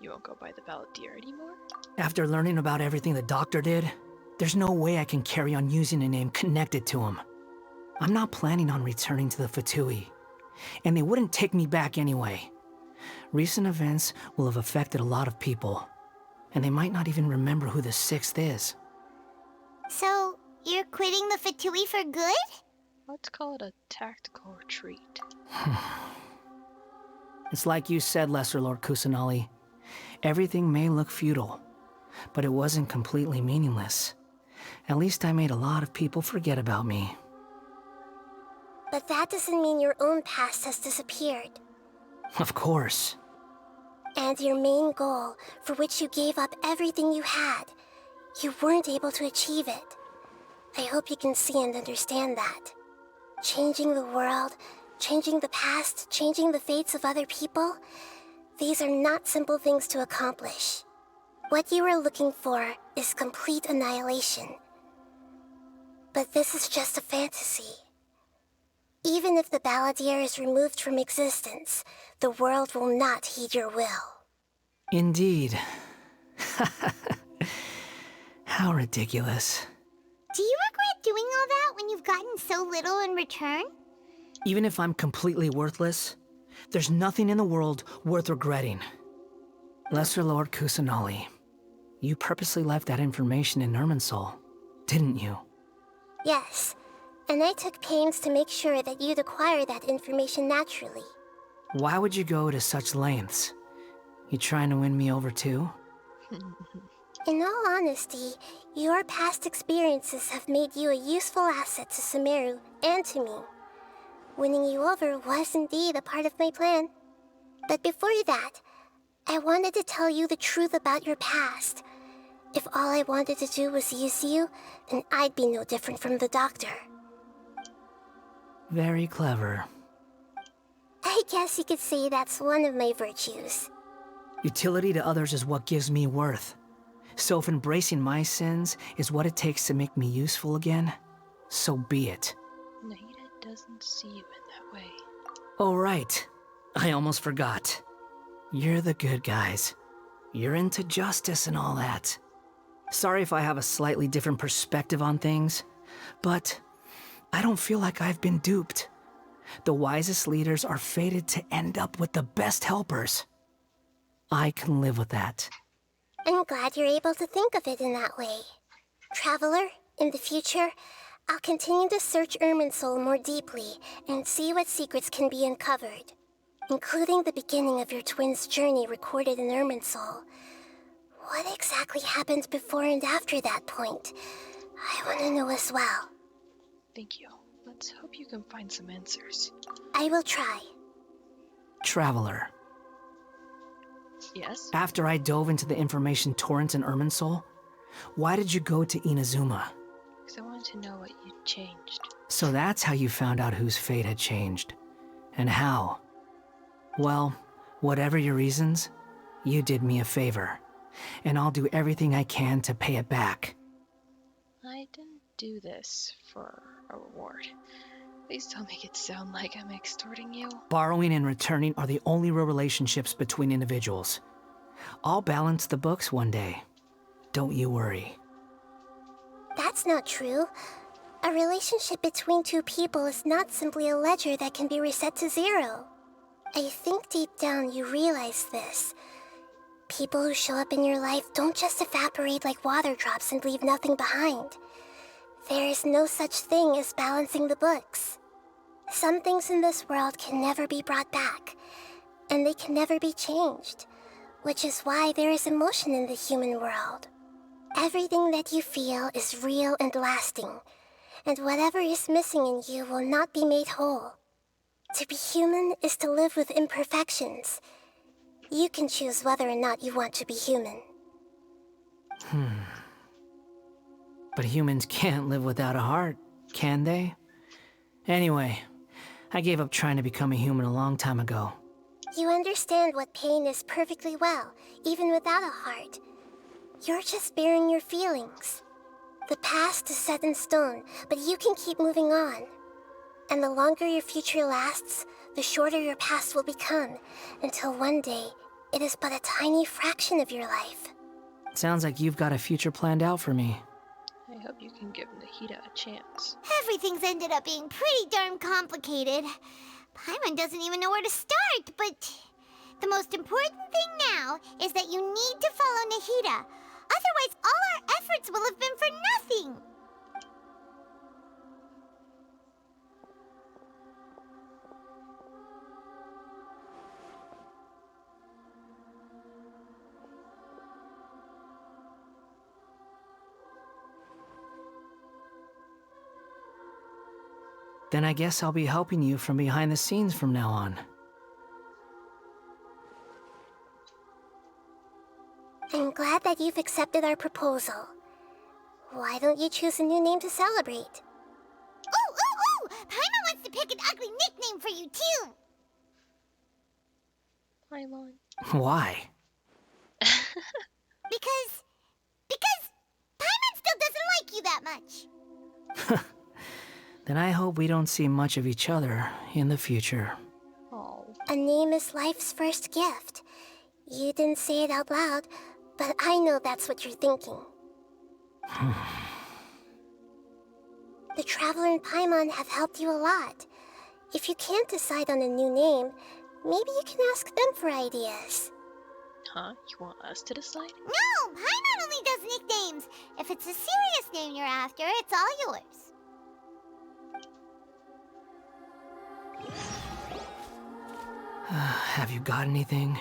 You won't go by the Balladeer anymore? After learning about everything the doctor did, there's no way I can carry on using a name connected to him. I'm not planning on returning to the Fatui, and they wouldn't take me back anyway. Recent events will have affected a lot of people, and they might not even remember who the Sixth is. So, you're quitting the Fatui for good? Let's call it a tactical retreat. It's like you said, Lesser Lord Kusanali. Everything may look futile, but it wasn't completely meaningless. At least I made a lot of people forget about me. But that doesn't mean your own past has disappeared. Of course. And your main goal, for which you gave up everything you had, you weren't able to achieve it. I hope you can see and understand that. Changing the world, changing the past, changing the fates of other people, these are not simple things to accomplish. What you are looking for is complete annihilation. But this is just a fantasy. Even if the Balladeer is removed from existence, the world will not heed your will. Indeed. How ridiculous. Do you regret doing all that when you've gotten so little in return? Even if I'm completely worthless, there's nothing in the world worth regretting. Lesser Lord Kusanali, you purposely left that information in Irminsul, didn't you? Yes, and I took pains to make sure that you'd acquire that information naturally. Why would you go to such lengths? You trying to win me over too? In all honesty, your past experiences have made you a useful asset to Sumeru and to me. Winning you over was indeed a part of my plan. But before that, I wanted to tell you the truth about your past. If all I wanted to do was use you, then I'd be no different from the doctor. Very clever. I guess you could say that's one of my virtues. Utility to others is what gives me worth. So if embracing my sins is what it takes to make me useful again, so be it. Nahida doesn't see you in that way. Oh right, I almost forgot. You're the good guys. You're into justice and all that. Sorry if I have a slightly different perspective on things, but I don't feel like I've been duped. The wisest leaders are fated to end up with the best helpers. I can live with that. I'm glad you're able to think of it in that way. Traveler, in the future, I'll continue to search Irminsul more deeply and see what secrets can be uncovered, including the beginning of your twins' journey recorded in Irminsul. What exactly happened before and after that point? I want to know as well. Thank you. Let's hope you can find some answers. I will try. Traveler. Yes? After I dove into the information torrent in Irminsul, Why did you go to Inazuma? Because I wanted to know what you changed. So that's how you found out whose fate had changed. And how. Well, whatever your reasons, you did me a favor. And I'll do everything I can to pay it back. I didn't do this for a reward. Please don't make it sound like I'm extorting you. Borrowing and returning are the only real relationships between individuals. I'll balance the books one day. Don't you worry. That's not true. A relationship between two people is not simply a ledger that can be reset to zero. I think deep down you realize this. People who show up in your life don't just evaporate like water drops and leave nothing behind. There is no such thing as balancing the books. Some things in this world can never be brought back, and they can never be changed, which is why there is emotion in the human world. Everything that you feel is real and lasting, and whatever is missing in you will not be made whole. To be human is to live with imperfections. You can choose whether or not you want to be human. But humans can't live without a heart, can they? Anyway, I gave up trying to become a human a long time ago. You understand what pain is perfectly well, even without a heart. You're just bearing your feelings. The past is set in stone, but you can keep moving on. And the longer your future lasts, the shorter your past will become, until one day, it is but a tiny fraction of your life. Sounds like you've got a future planned out for me. I hope you can give Nahida a chance. Everything's ended up being pretty darn complicated. Paimon doesn't even know where to start, but the most important thing now is that you need to follow Nahida. Otherwise, all our efforts will have been for nothing. Then I guess I'll be helping you from behind the scenes from now on. I'm glad that you've accepted our proposal. Why don't you choose a new name to celebrate? Ooh! Paimon wants to pick an ugly nickname for you, too! Paimon. Why? Because Paimon still doesn't like you that much. Then I hope we don't see much of each other in the future. Oh. A name is life's first gift. You didn't say it out loud, but I know that's what you're thinking. The Traveler and Paimon have helped you a lot. If you can't decide on a new name, maybe you can ask them for ideas. Huh? You want us to decide? No! Paimon only does nicknames. If it's a serious name you're after, it's all yours. Have you got anything?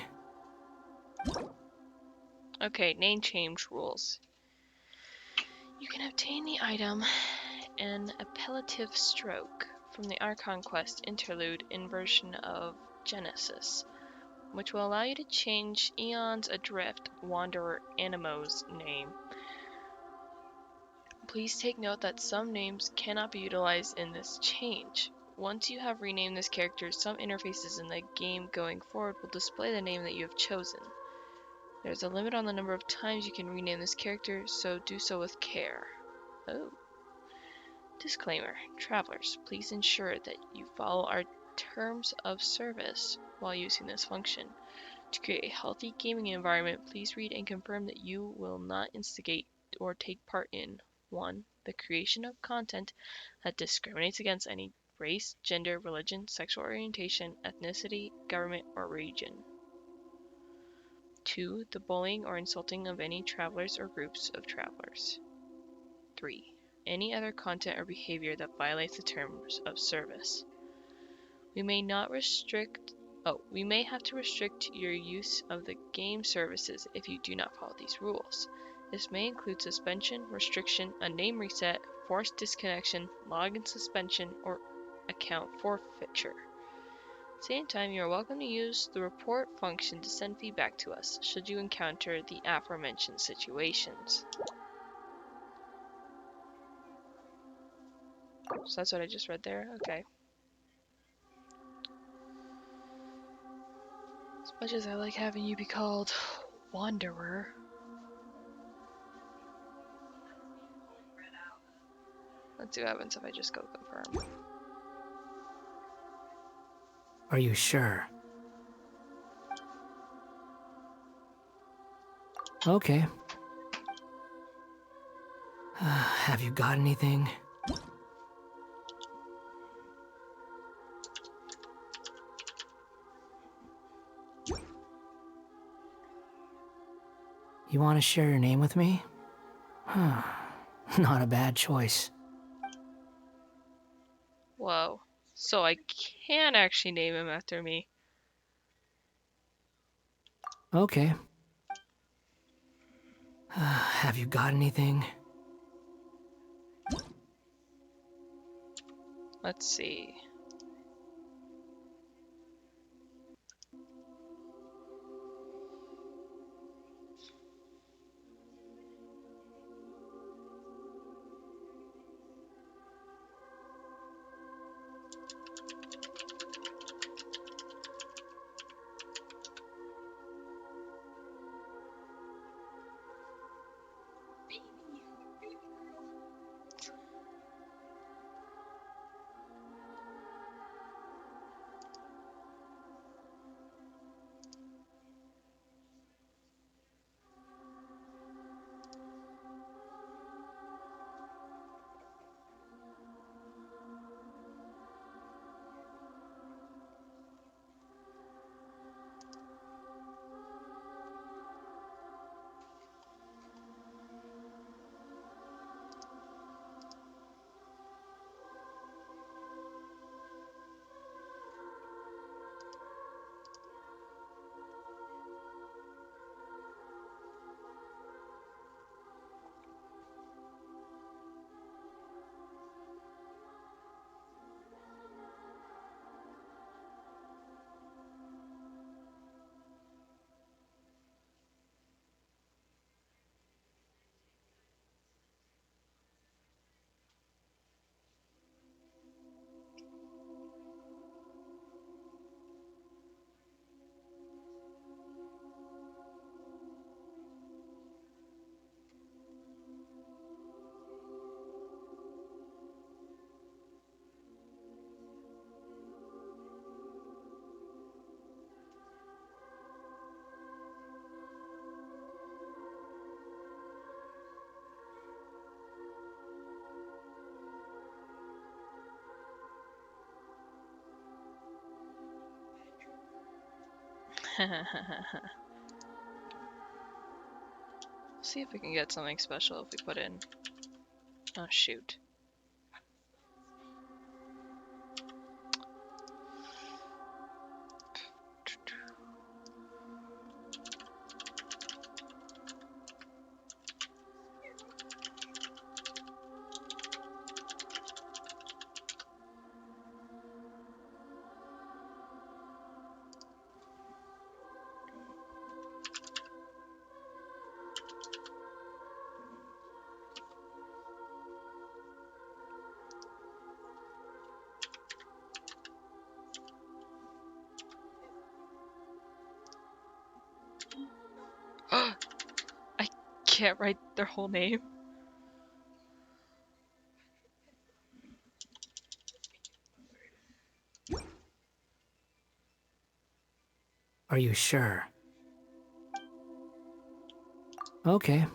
Okay, name change rules. You can obtain the item an appellative stroke from the Archon Quest interlude inversion of Genesis, which will allow you to change Eons Adrift Wanderer Animo's name. Please take note that some names cannot be utilized in this change. Once you have renamed this character, some interfaces in the game going forward will display the name that you have chosen. There's a limit on the number of times you can rename this character, so do so with care. Oh. Disclaimer. Travelers, please ensure that you follow our terms of service while using this function. To create a healthy gaming environment, please read and confirm that you will not instigate or take part in 1. The creation of content that discriminates against any race, gender, religion, sexual orientation, ethnicity, government, or region. 2. The bullying or insulting of any travelers or groups of travelers. 3. Any other content or behavior that violates the terms of service. We may have to restrict your use of the game services if you do not follow these rules. This may include suspension, restriction, a name reset, forced disconnection, login suspension, or account forfeiture. At the same time, you are welcome to use the report function to send feedback to us, should you encounter the aforementioned situations. so that's what I just read there? Okay. As much as I like having you be called Wanderer. Let's see what happens if I just go confirm. Are you sure? Okay. Have you got anything? You want to share your name with me? Huh. Not a bad choice. Whoa. So I can actually name him after me. Okay. Have you got anything? Let's see. See if we can get something special if we put in... Oh, shoot. I can't write their whole name. Are you sure? Okay.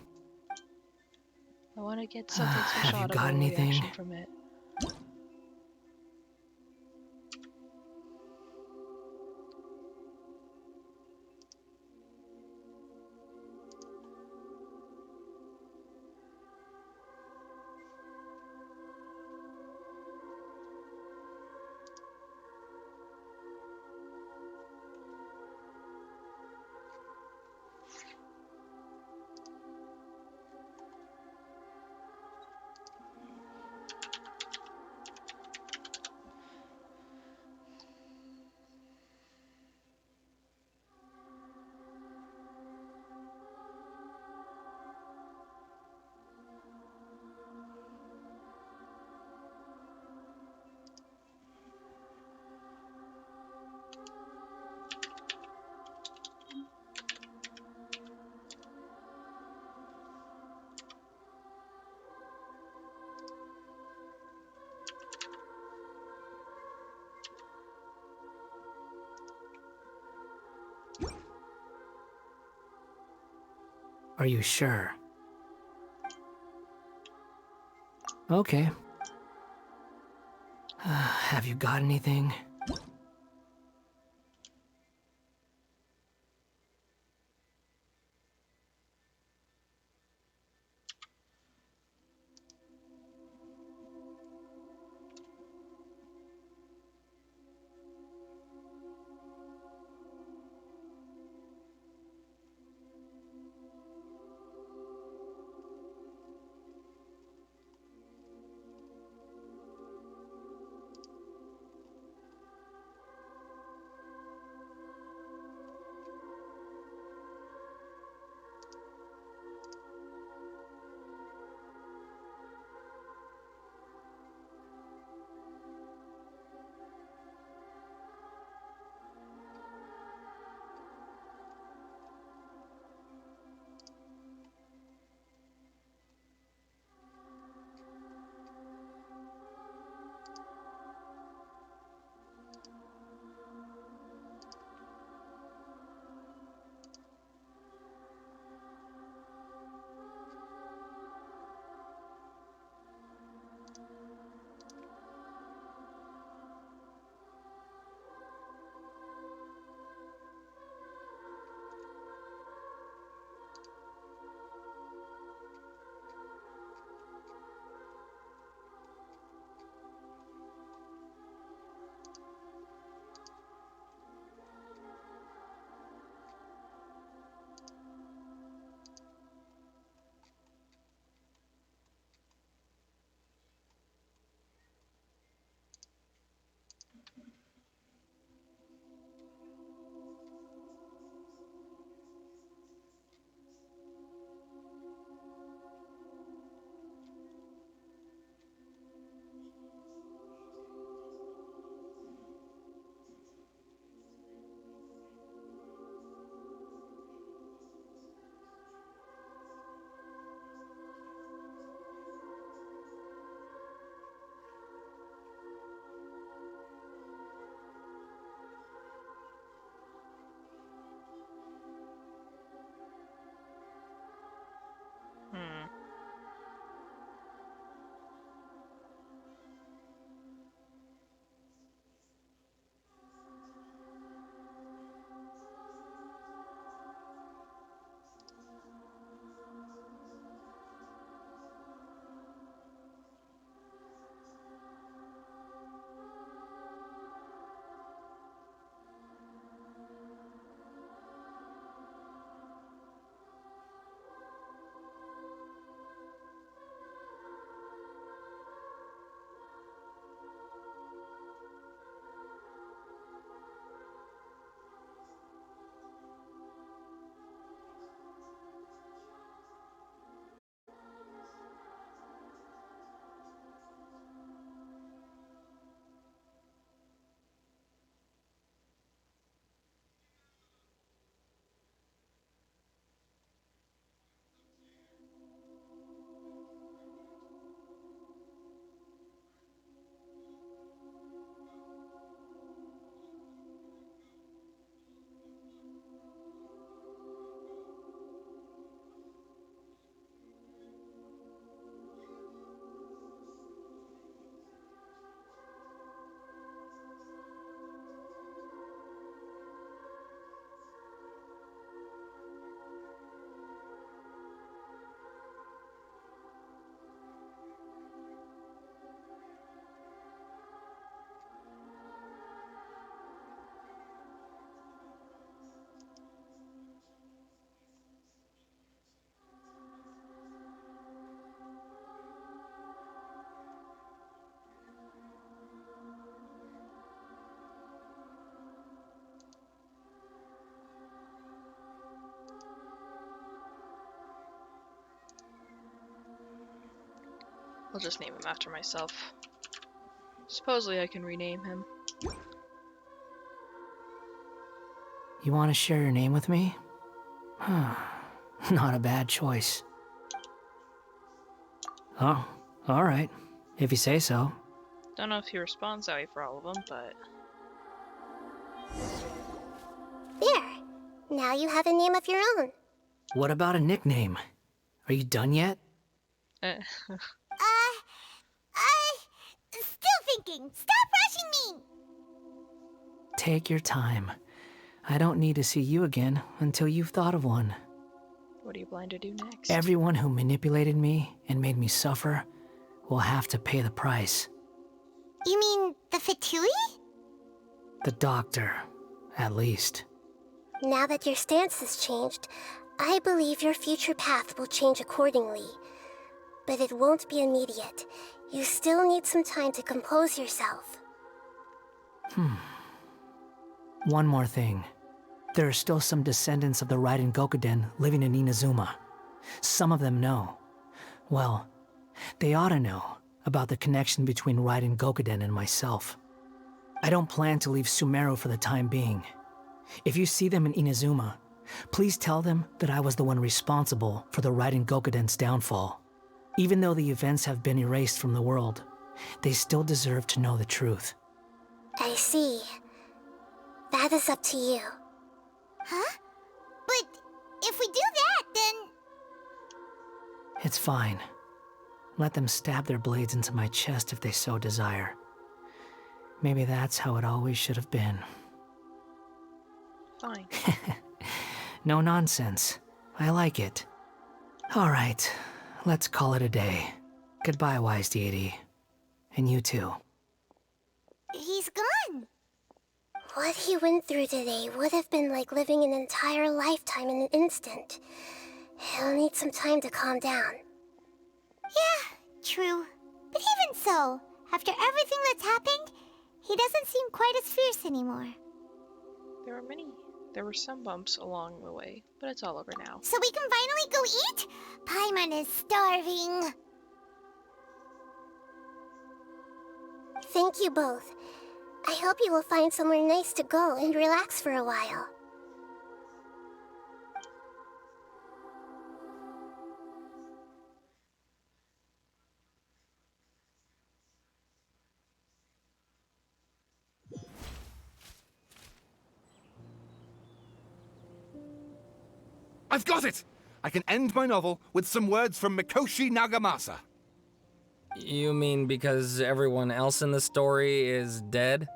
I want to get something special Have you out of got a anything? reaction from it. Are you sure? Okay. Have you got anything? I'll just name him after myself. Supposedly I can rename him. You want to share your name with me? Not a bad choice. Oh, alright. If you say so. Don't know if he responds that way for all of them, but... There! Now you have a name of your own. What about a nickname? Are you done yet? Still thinking. Stop rushing me! Take your time. I don't need to see you again until you've thought of one. What do you plan to do next? Everyone who manipulated me and made me suffer will have to pay the price. You mean the Fatui? The doctor, at least. Now that your stance has changed, I believe your future path will change accordingly. But it won't be immediate. You still need some time to compose yourself. One more thing. There are still some descendants of the Raiden Gokuden living in Inazuma. Some of them know. Well, they ought to know about the connection between Raiden Gokuden and myself. I don't plan to leave Sumeru for the time being. If you see them in Inazuma, please tell them that I was the one responsible for the Raiden Gokuden's downfall. Even though the events have been erased from the world, they still deserve to know the truth. I see. That is up to you. Huh? But if we do that, then... It's fine. Let them stab their blades into my chest if they so desire. Maybe that's how it always should have been. Fine. No nonsense. I like it. All right, let's call it a day. Goodbye, wise deity. And you too. He's gone. What he went through today would have been like living an entire lifetime in an instant. He'll need some time to calm down. Yeah, true. But even so, after everything that's happened, he doesn't seem quite as fierce anymore. There were some bumps along the way, but it's all over now. So we can finally go eat? Paimon is starving. Thank you both. I hope you will find somewhere nice to go and relax for a while. I've got it! I can end my novel with some words from Mikoshi Nagamasa. You mean because everyone else in the story is dead?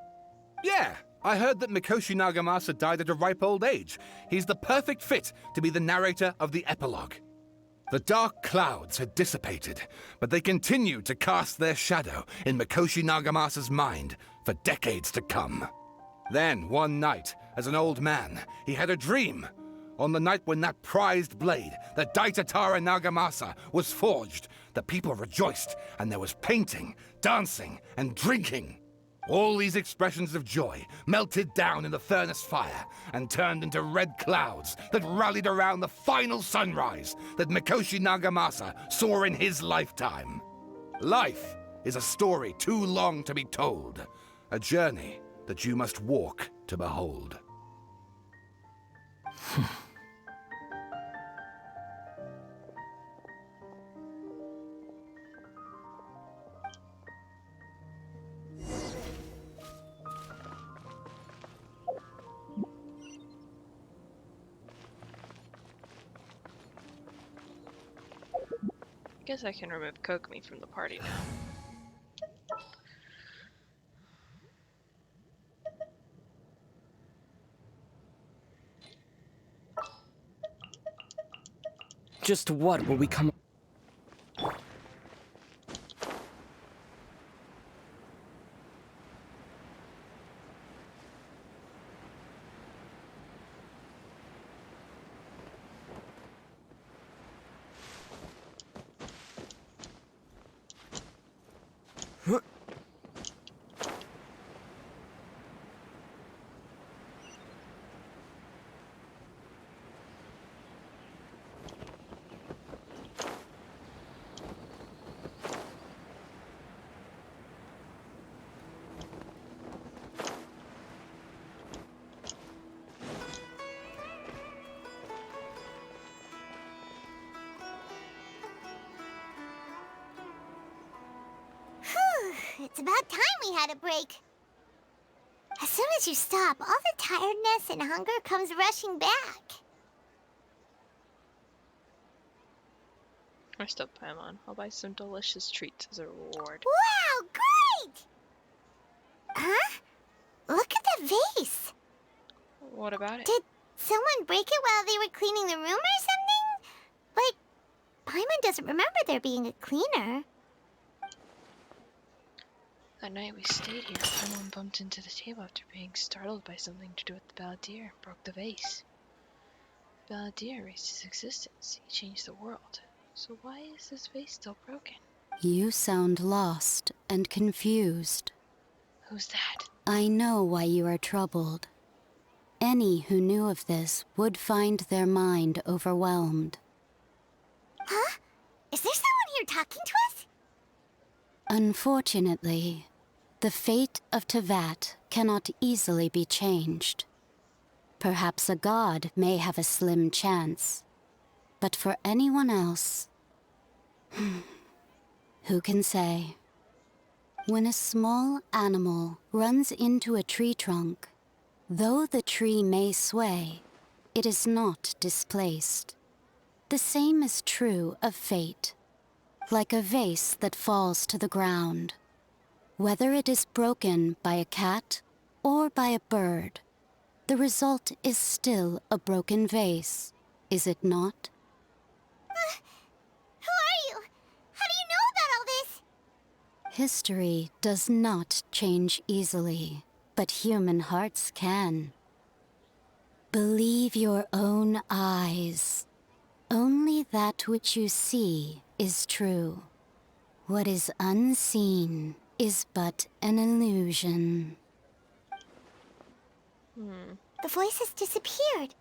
Yeah, I heard that Mikoshi Nagamasa died at a ripe old age. He's the perfect fit to be the narrator of the epilogue. The dark clouds had dissipated, but they continued to cast their shadow in Mikoshi Nagamasa's mind for decades to come. Then, one night, as an old man, he had a dream. On the night when that prized blade, the Daitatara Nagamasa, was forged, the people rejoiced, and there was painting, dancing, and drinking. All these expressions of joy melted down in the furnace fire and turned into red clouds that rallied around the final sunrise that Mikoshi Nagamasa saw in his lifetime. Life is a story too long to be told, a journey that you must walk to behold. Guess I can remove Kokomi from the party now. Just what will we come... It's about time we had a break. As soon as you stop, all the tiredness and hunger comes rushing back. Rest up, Paimon. I'll buy some delicious treats as a reward. Wow, great! Huh? Look at the vase. What about it? Did someone break it while they were cleaning the room or something? But Paimon doesn't remember there being a cleaner. That night we stayed here, Paimon bumped into the table after being startled by something to do with the Balladeer, broke the vase. The Balladeer erased his existence. He changed the world. So why is this vase still broken? You sound lost and confused. Who's that? I know why you are troubled. Any who knew of this would find their mind overwhelmed. Huh? Is there someone here talking to us? Unfortunately, the fate of Tevat cannot easily be changed. Perhaps a god may have a slim chance, but for anyone else, who can say? When a small animal runs into a tree trunk, though the tree may sway, it is not displaced. The same is true of fate, like a vase that falls to the ground. Whether it is broken by a cat or by a bird, the result is still a broken vase, is it not? Who are you? How do you know about all this? History does not change easily, but human hearts can. Believe your own eyes. Only that which you see is true. What is unseen is but an illusion. The voice has disappeared.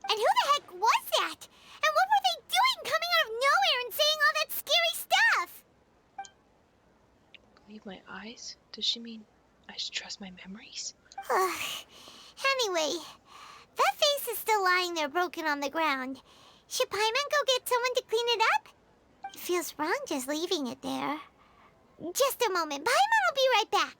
And who the heck was that? And what were they doing coming out of nowhere and saying all that scary stuff? Believe my eyes? Does she mean I should trust my memories? Anyway, that vase is still lying there broken on the ground. Should Paimon go get someone to clean it up? It feels wrong just leaving it there. Just a moment. Paimon will be right back.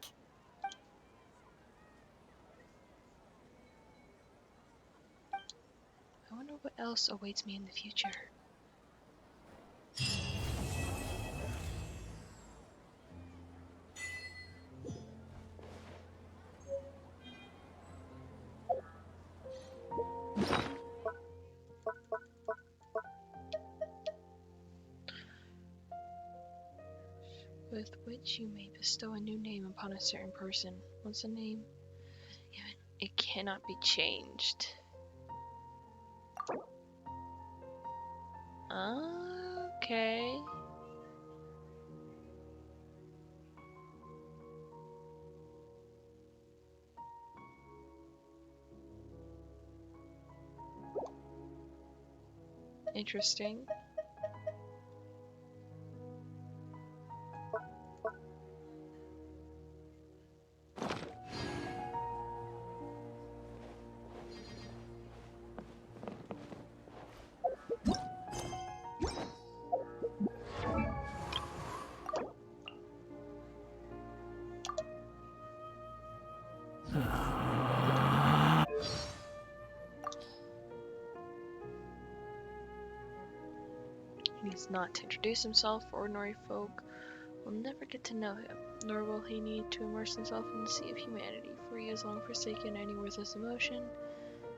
I wonder what else awaits me in the future. With which you may bestow a new name upon a certain person. What's the name? It cannot be changed. Okay. Interesting. He needs not to introduce himself, for ordinary folk will never get to know him, nor will he need to immerse himself in the sea of humanity, for he has long forsaken any worthless emotion.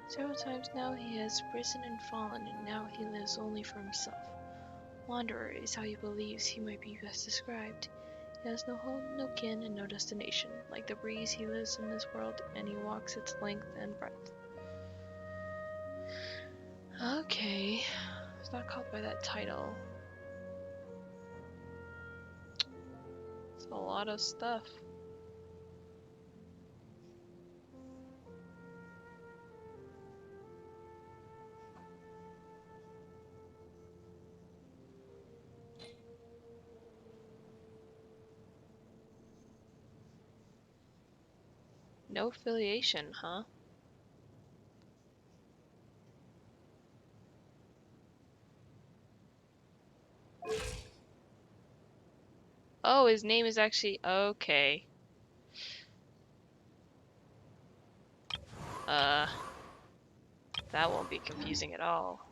Several times now he has risen and fallen, and now he lives only for himself. Wanderer is how he believes he might be best described. He has no home, no kin, and no destination. Like the breeze, he lives in this world, and he walks its length and breadth. Okay. It's not called by that title. It's a lot of stuff. No affiliation, huh? Oh, his name is actually... Okay. That won't be confusing at all.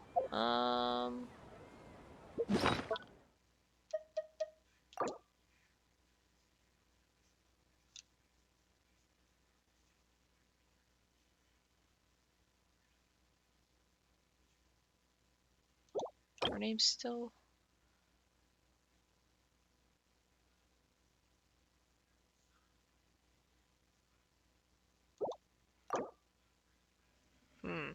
Her name's still... Hmm.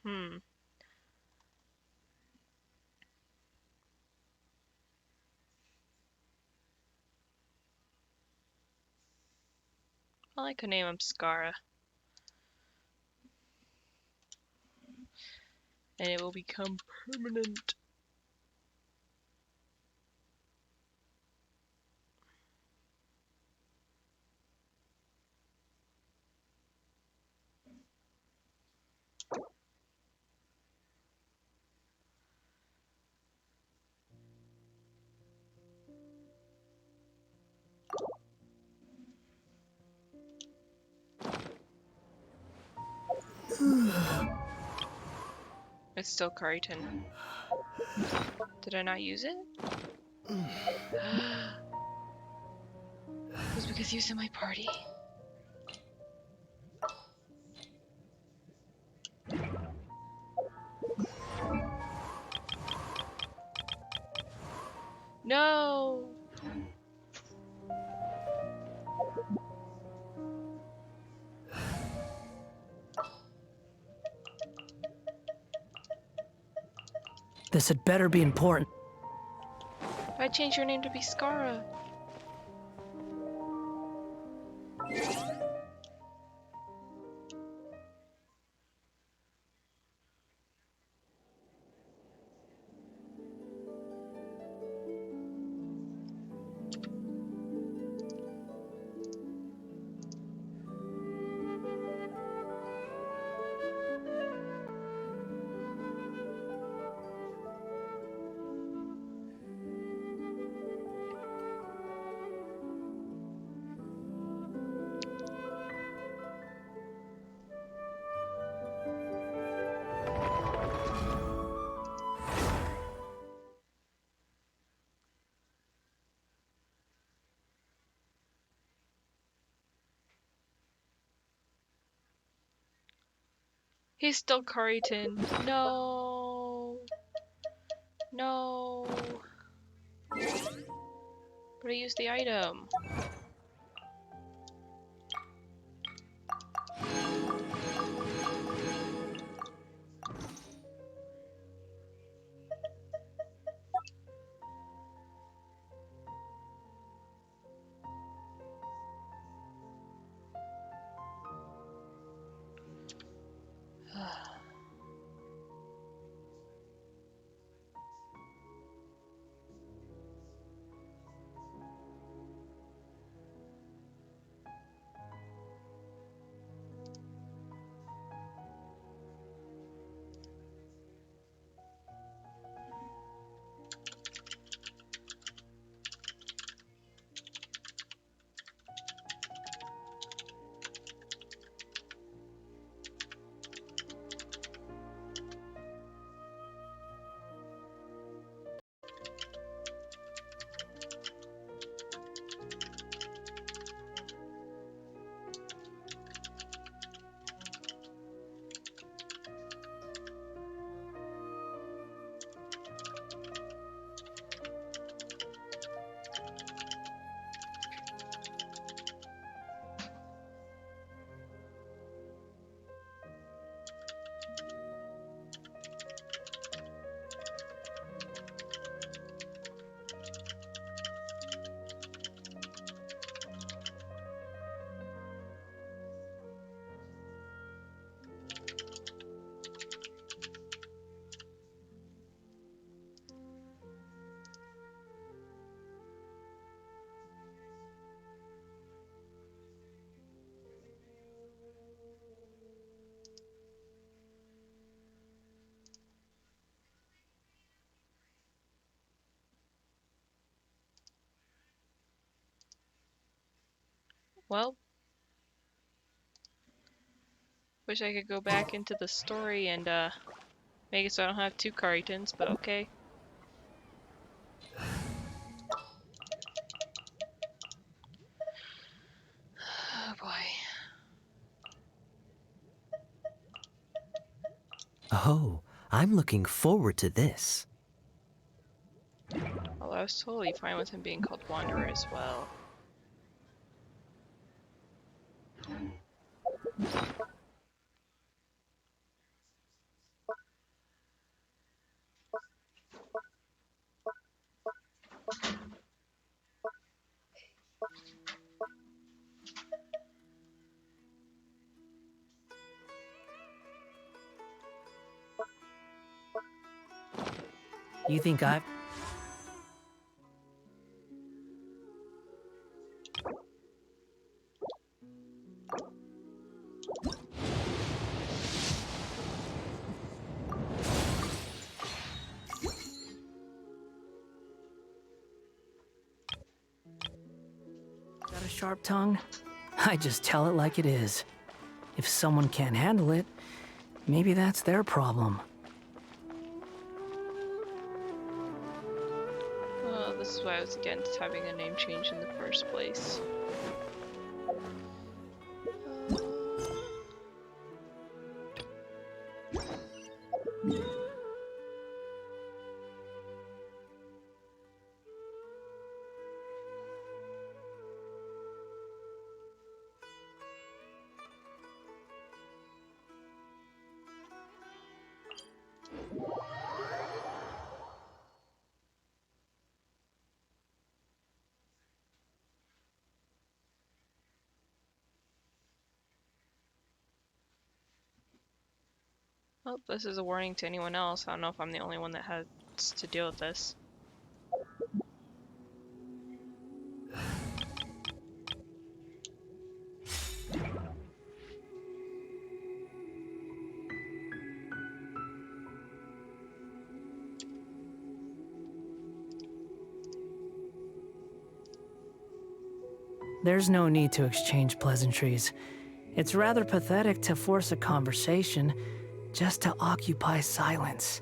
Hmm. Well, I could name him Skara. And it will become permanent. It's still Curryton. Did I not use it? It was because he was in my party. No! This had better be important. I changed your name to be Skara. He's still Curryton. No. No. But I used the item. Well, wish I could go back into the story and make it so I don't have two Karitans, but okay. Oh boy. Oh, I'm looking forward to this. Although I was totally fine with him being called Wanderer as well. You think I've... Got a sharp tongue? I just tell it like it is. If someone can't handle it, maybe that's their problem. Well, this is why I was against having a name change in the first place. Well, this is a warning to anyone else. I don't know if I'm the only one that has to deal with this. There's no need to exchange pleasantries. It's rather pathetic to force a conversation just to occupy silence.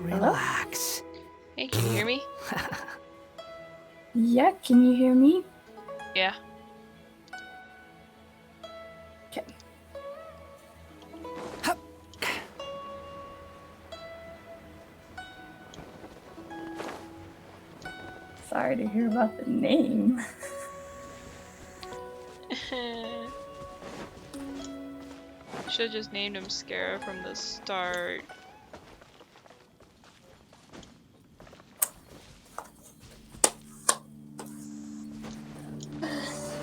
Relax. Hey, can you hear me? Yeah, can you hear me? Yeah. Okay. Sorry to hear about the name. Should've just named him Scara from the start.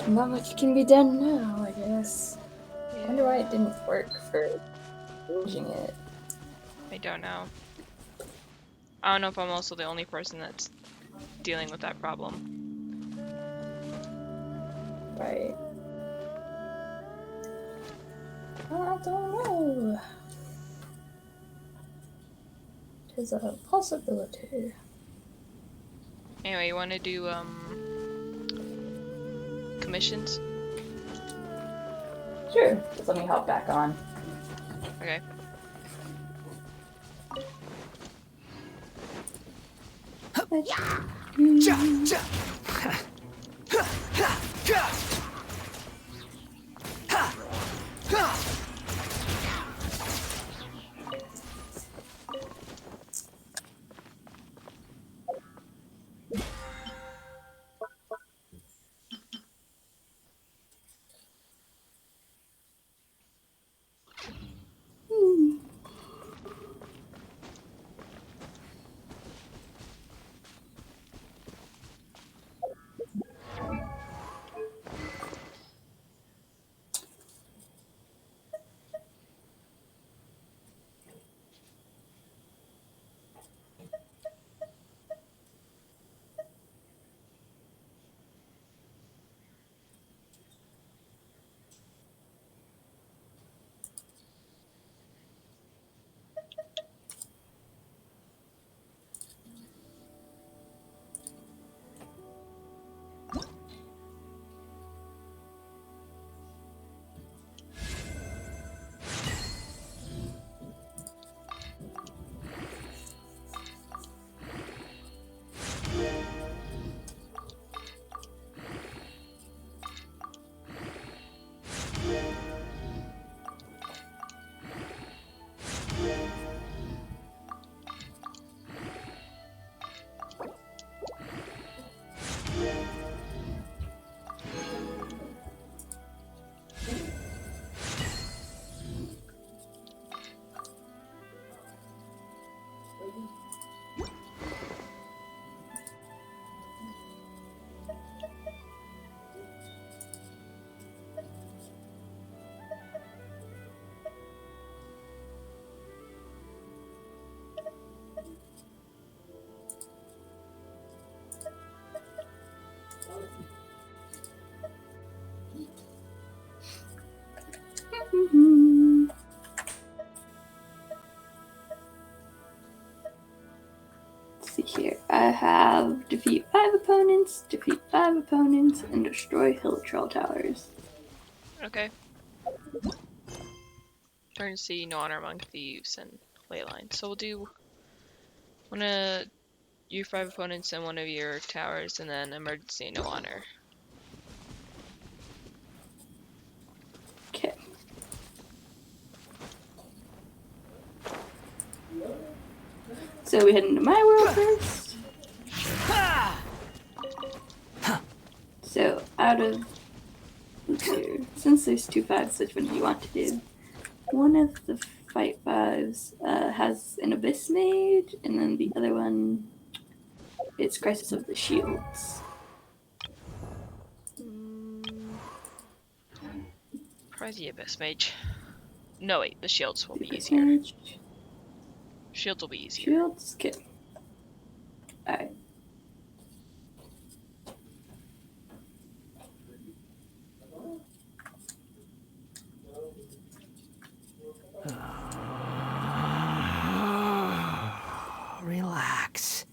Not much can be done now, I guess. Yeah. I wonder why it didn't work for changing it. I don't know. I don't know if I'm also the only person that's dealing with that problem. Right. I don't know. There's a possibility. Anyway, you wanna do, commissions? Sure, just let me hop back on. Okay. see here. I have defeat 5 opponents, and destroy hill troll towers. Okay. Turn to see no honor among thieves and leyline. So we'll do one of your 5 opponents and one of your towers, and then emergency no honor. Okay. So we head into my world first. So out of, let's see, since there's 2 5s, which one do you want to do? One of the fight 5s has an Abyss Mage, and then the other one is Crisis of the Shields. Try the Abyss Mage. No, wait, the shields will be easier. Mage. Shields will be easier. Shields, okay. Alright. Relax.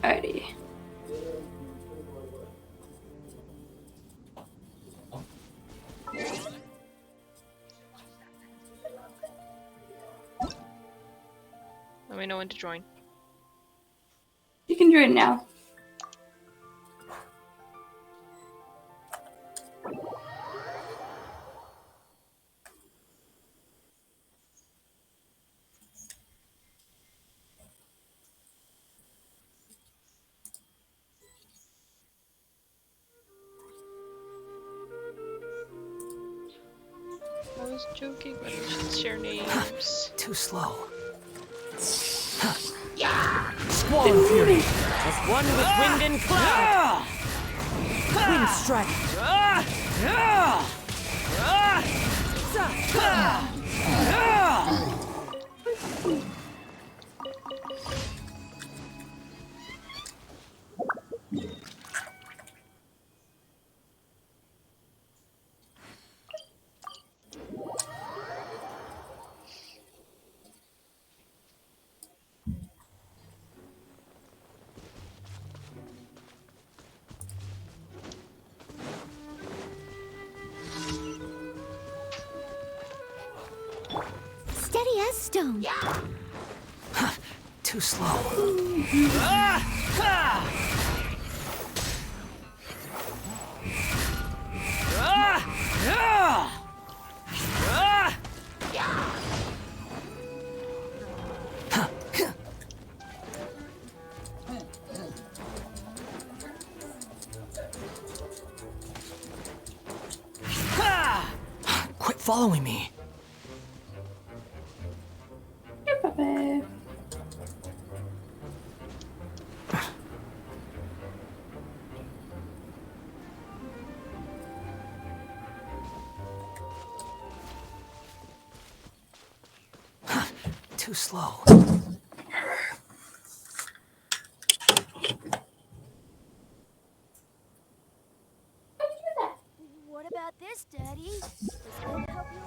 Alrighty. Let me know when to join. You can join now. I was joking, but we should share names. Too slow. Squall Fury, as one with wind and cloud. Wind Strike. Steady as stone. Too slow. Quit following me. Bye-bye. Too slow. What about this, Daddy? Does it help you?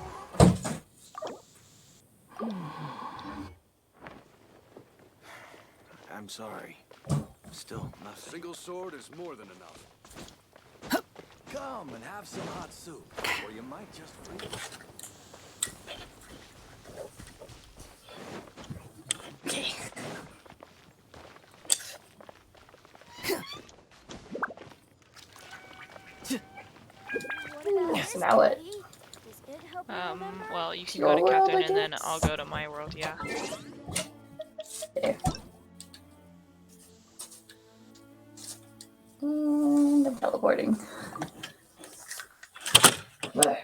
I'm sorry. Still nothing. Single sword is more than enough. Come and have some hot soup, or you might just freeze. So now what? Well, you can Your go to world, Captain I and then guess? I'll go to my world, yeah. Okay. And I'm teleporting. There.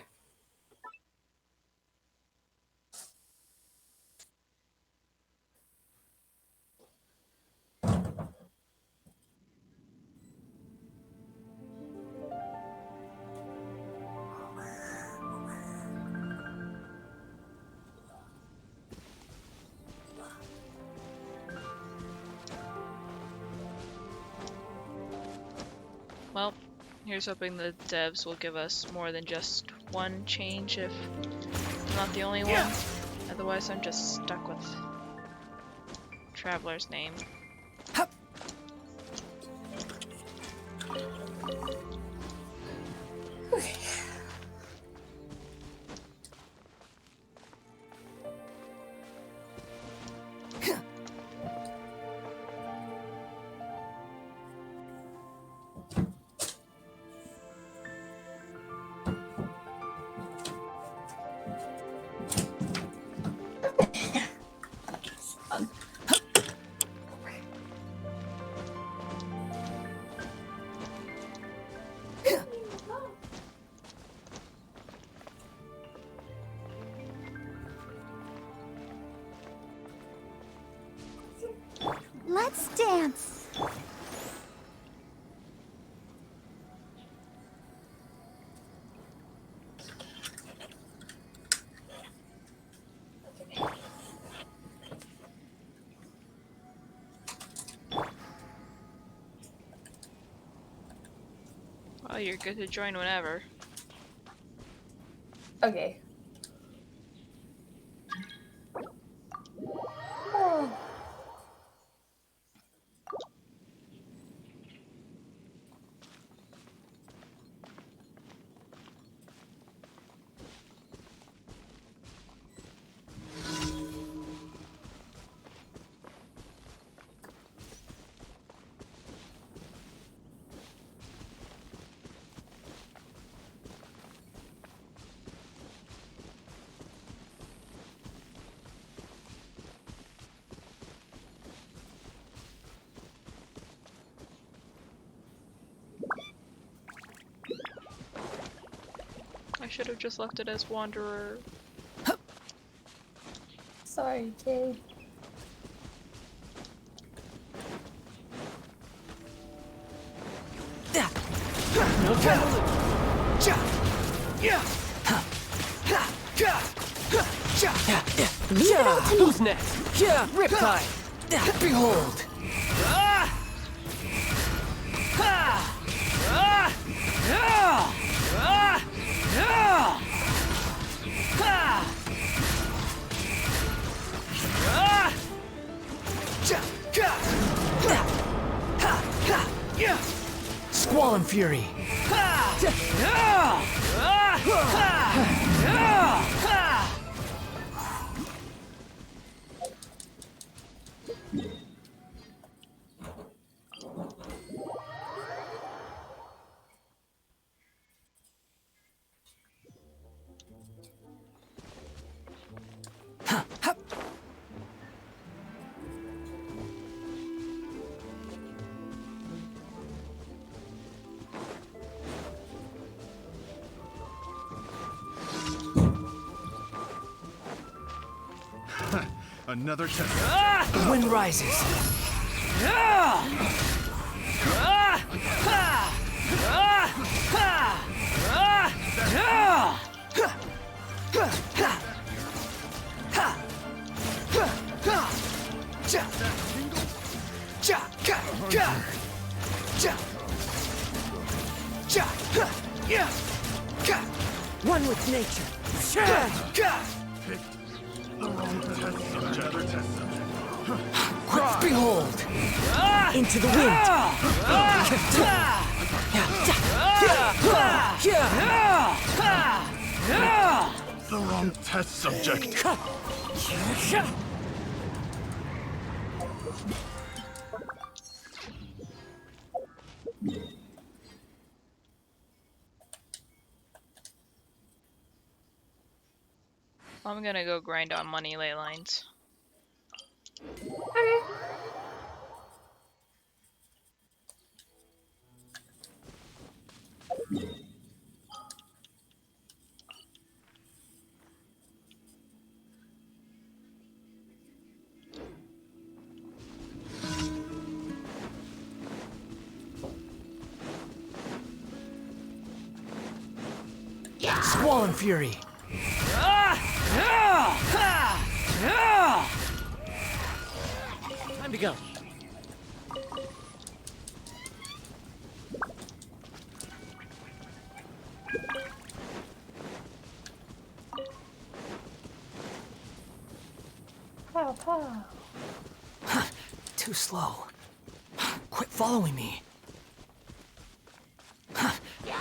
Here's hoping the devs will give us more than just one change if I'm not the only one. Otherwise, I'm just stuck with Traveler's name. Let's dance. Well, you're good to join whenever. Okay. Oh. I should have just left it as Wanderer. Sorry, Jade. No trouble. Leave it all to me. Who's next? Riptide. Behold. Squall and Fury. Another test. The wind rises. One with nature. Behold. Into the wind. The wrong test subject. I'm gonna go grind on money ley lines. Okay. Squall and Fury. Time to go. Pow, pow. Too slow. Quit following me.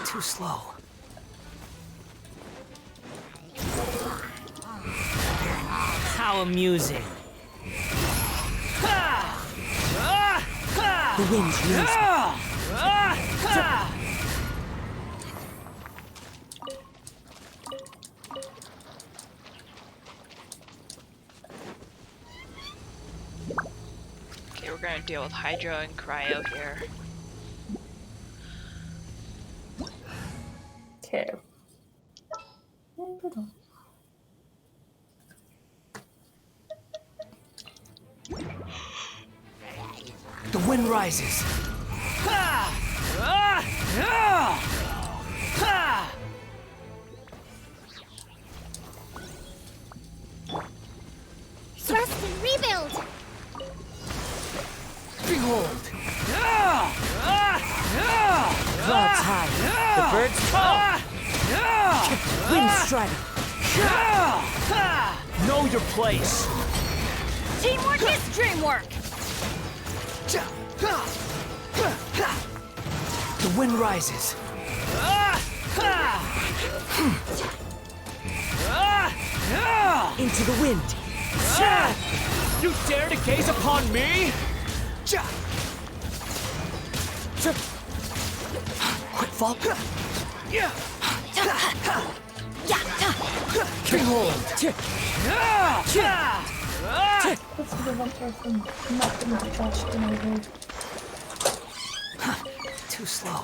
Too slow. How amusing. The wind knows me. Okay, we're gonna deal with Hydra and Cryo here. Okay. The wind rises. Thrust and rebuild! Behold! Clouds high. The birds call. Wind strider. Know your place. Teamwork is dreamwork! The wind rises. Into the wind. You dare to gaze upon me? Quick fall. Behold. Let's do the one person not gonna be touched in my head. Too slow.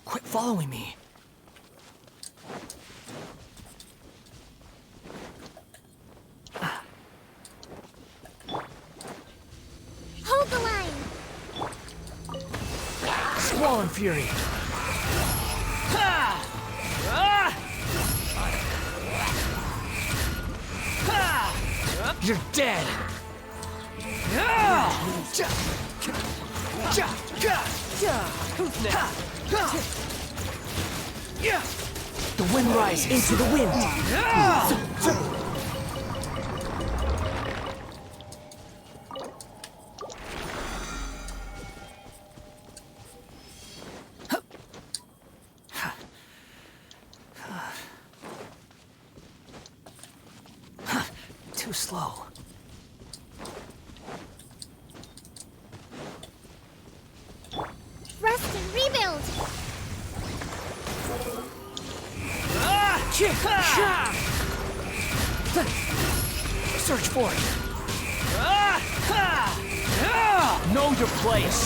Quit following me. Hold the line! Squall and Fury. You're dead. Who's next? The wind rises. Into the wind. Too slow. Thrust and rebuild! Search for it. Know your place.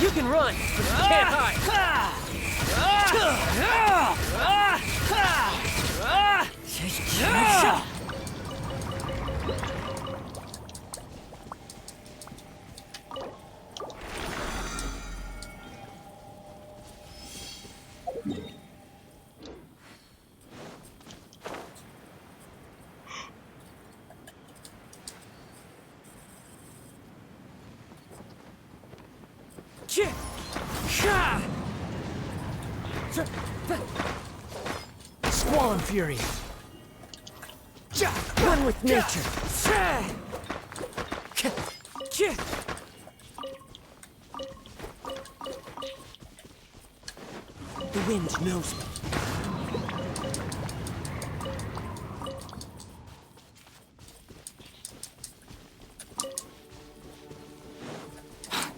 You can run, but you can't hide. Squall and Fury. One with nature. The wind knows me.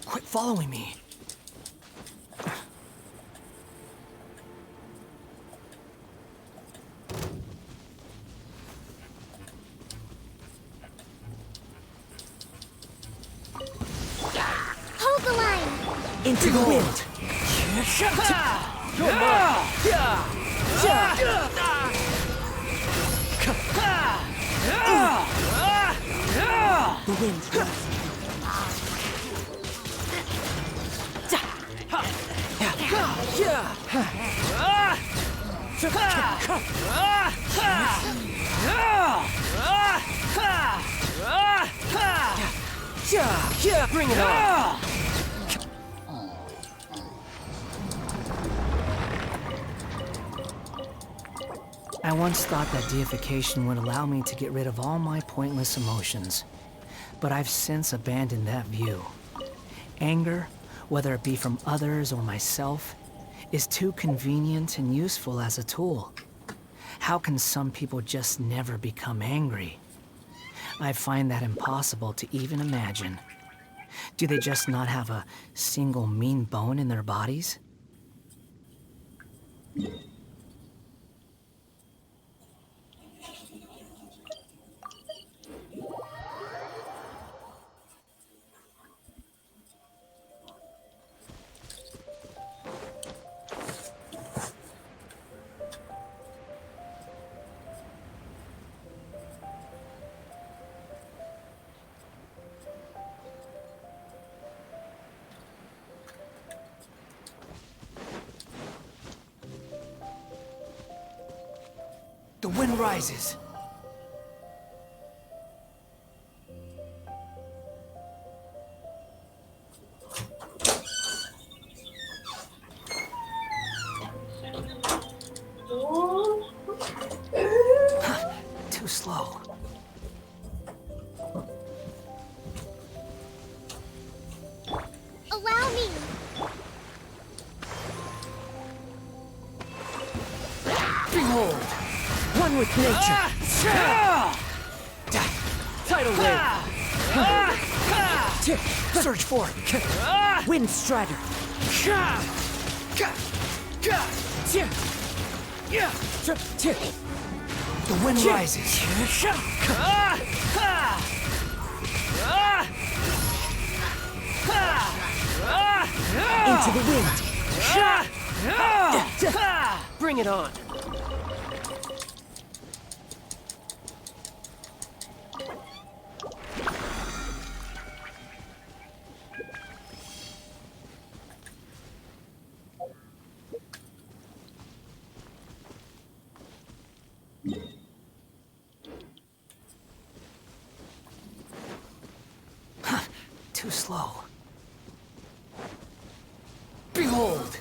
Quit following me. Hold the line! Into the wind. You're mine. The wind. Bring it on! I once thought that deification would allow me to get rid of all my pointless emotions, but I've since abandoned that view. Anger, whether it be from others or myself, is too convenient and useful as a tool. How can some people just never become angry? I find that impossible to even imagine. Do they just not have a single mean bone in their bodies? The wind rises. Too slow. Allow me! Behold! One with nature! Tidal wave! Search for Wind Strider! The wind rises. Into the wind! Bring it on! Too slow. Behold!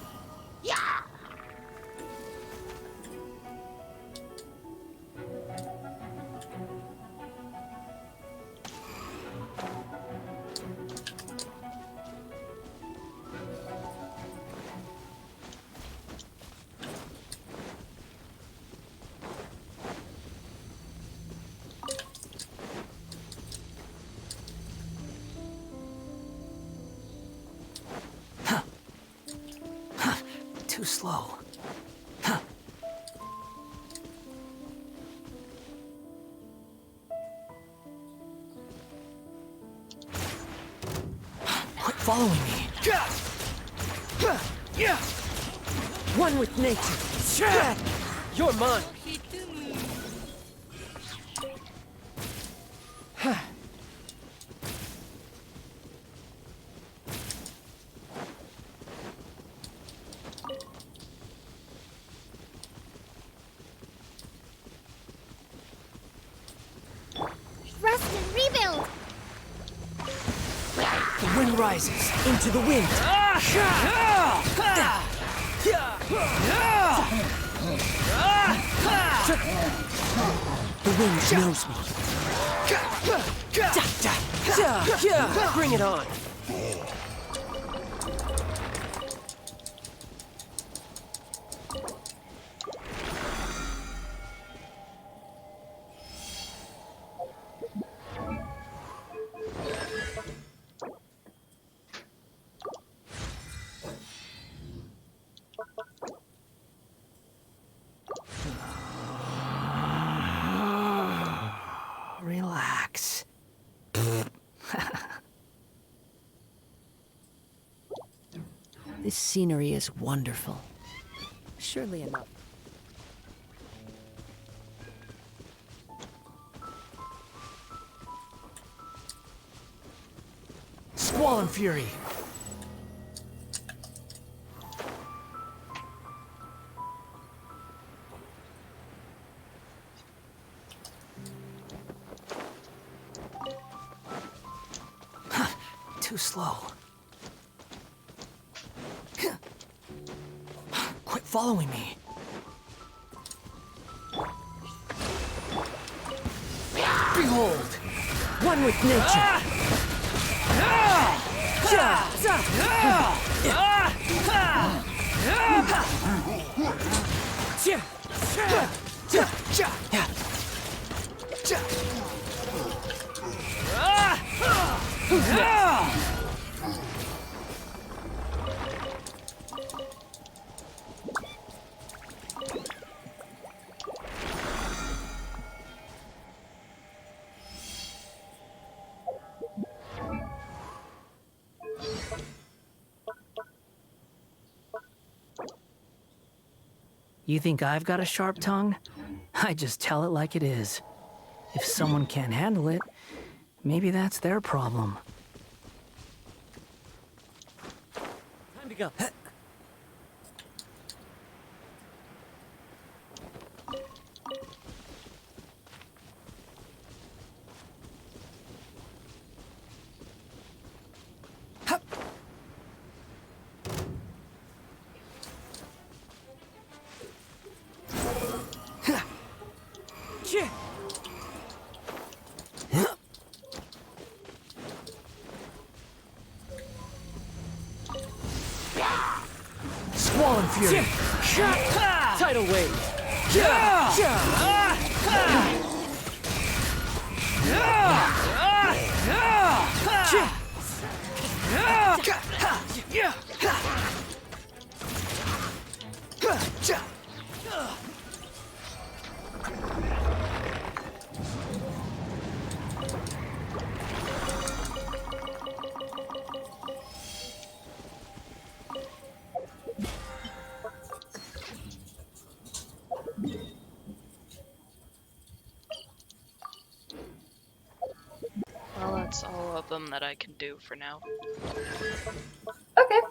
Too slow. Quit following me. One with nature! You're mine! Rest and rebuild! The wind rises. Into the wind! The wind knows me. Bring it on! Relax. This scenery is wonderful. Surely enough. Squall and Fury. too slow. Quit following me. Behold, one with nature. You think I've got a sharp tongue? I just tell it like it is. If someone can't handle it, maybe that's their problem. Time to go. Squall and Fury. Tidal Wave. Well, that's all of them that I can do for now. Okay.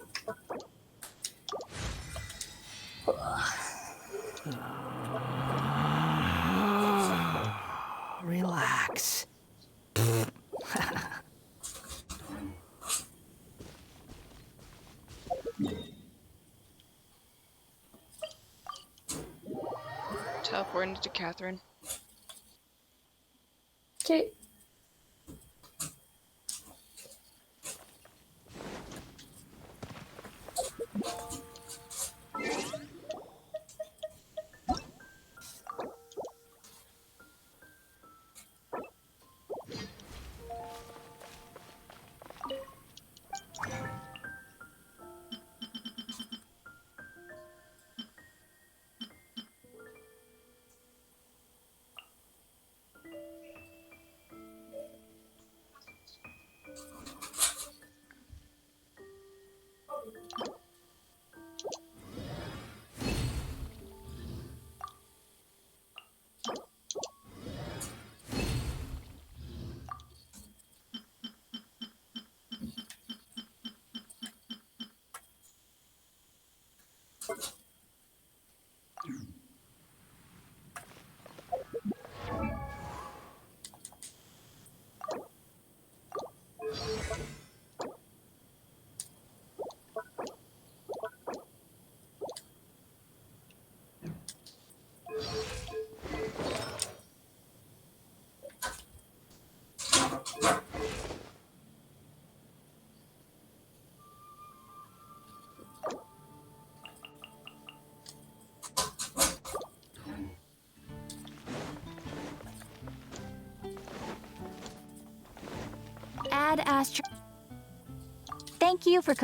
Relax. Teleporting to Catherine. Okay. Add Astro. Thank you for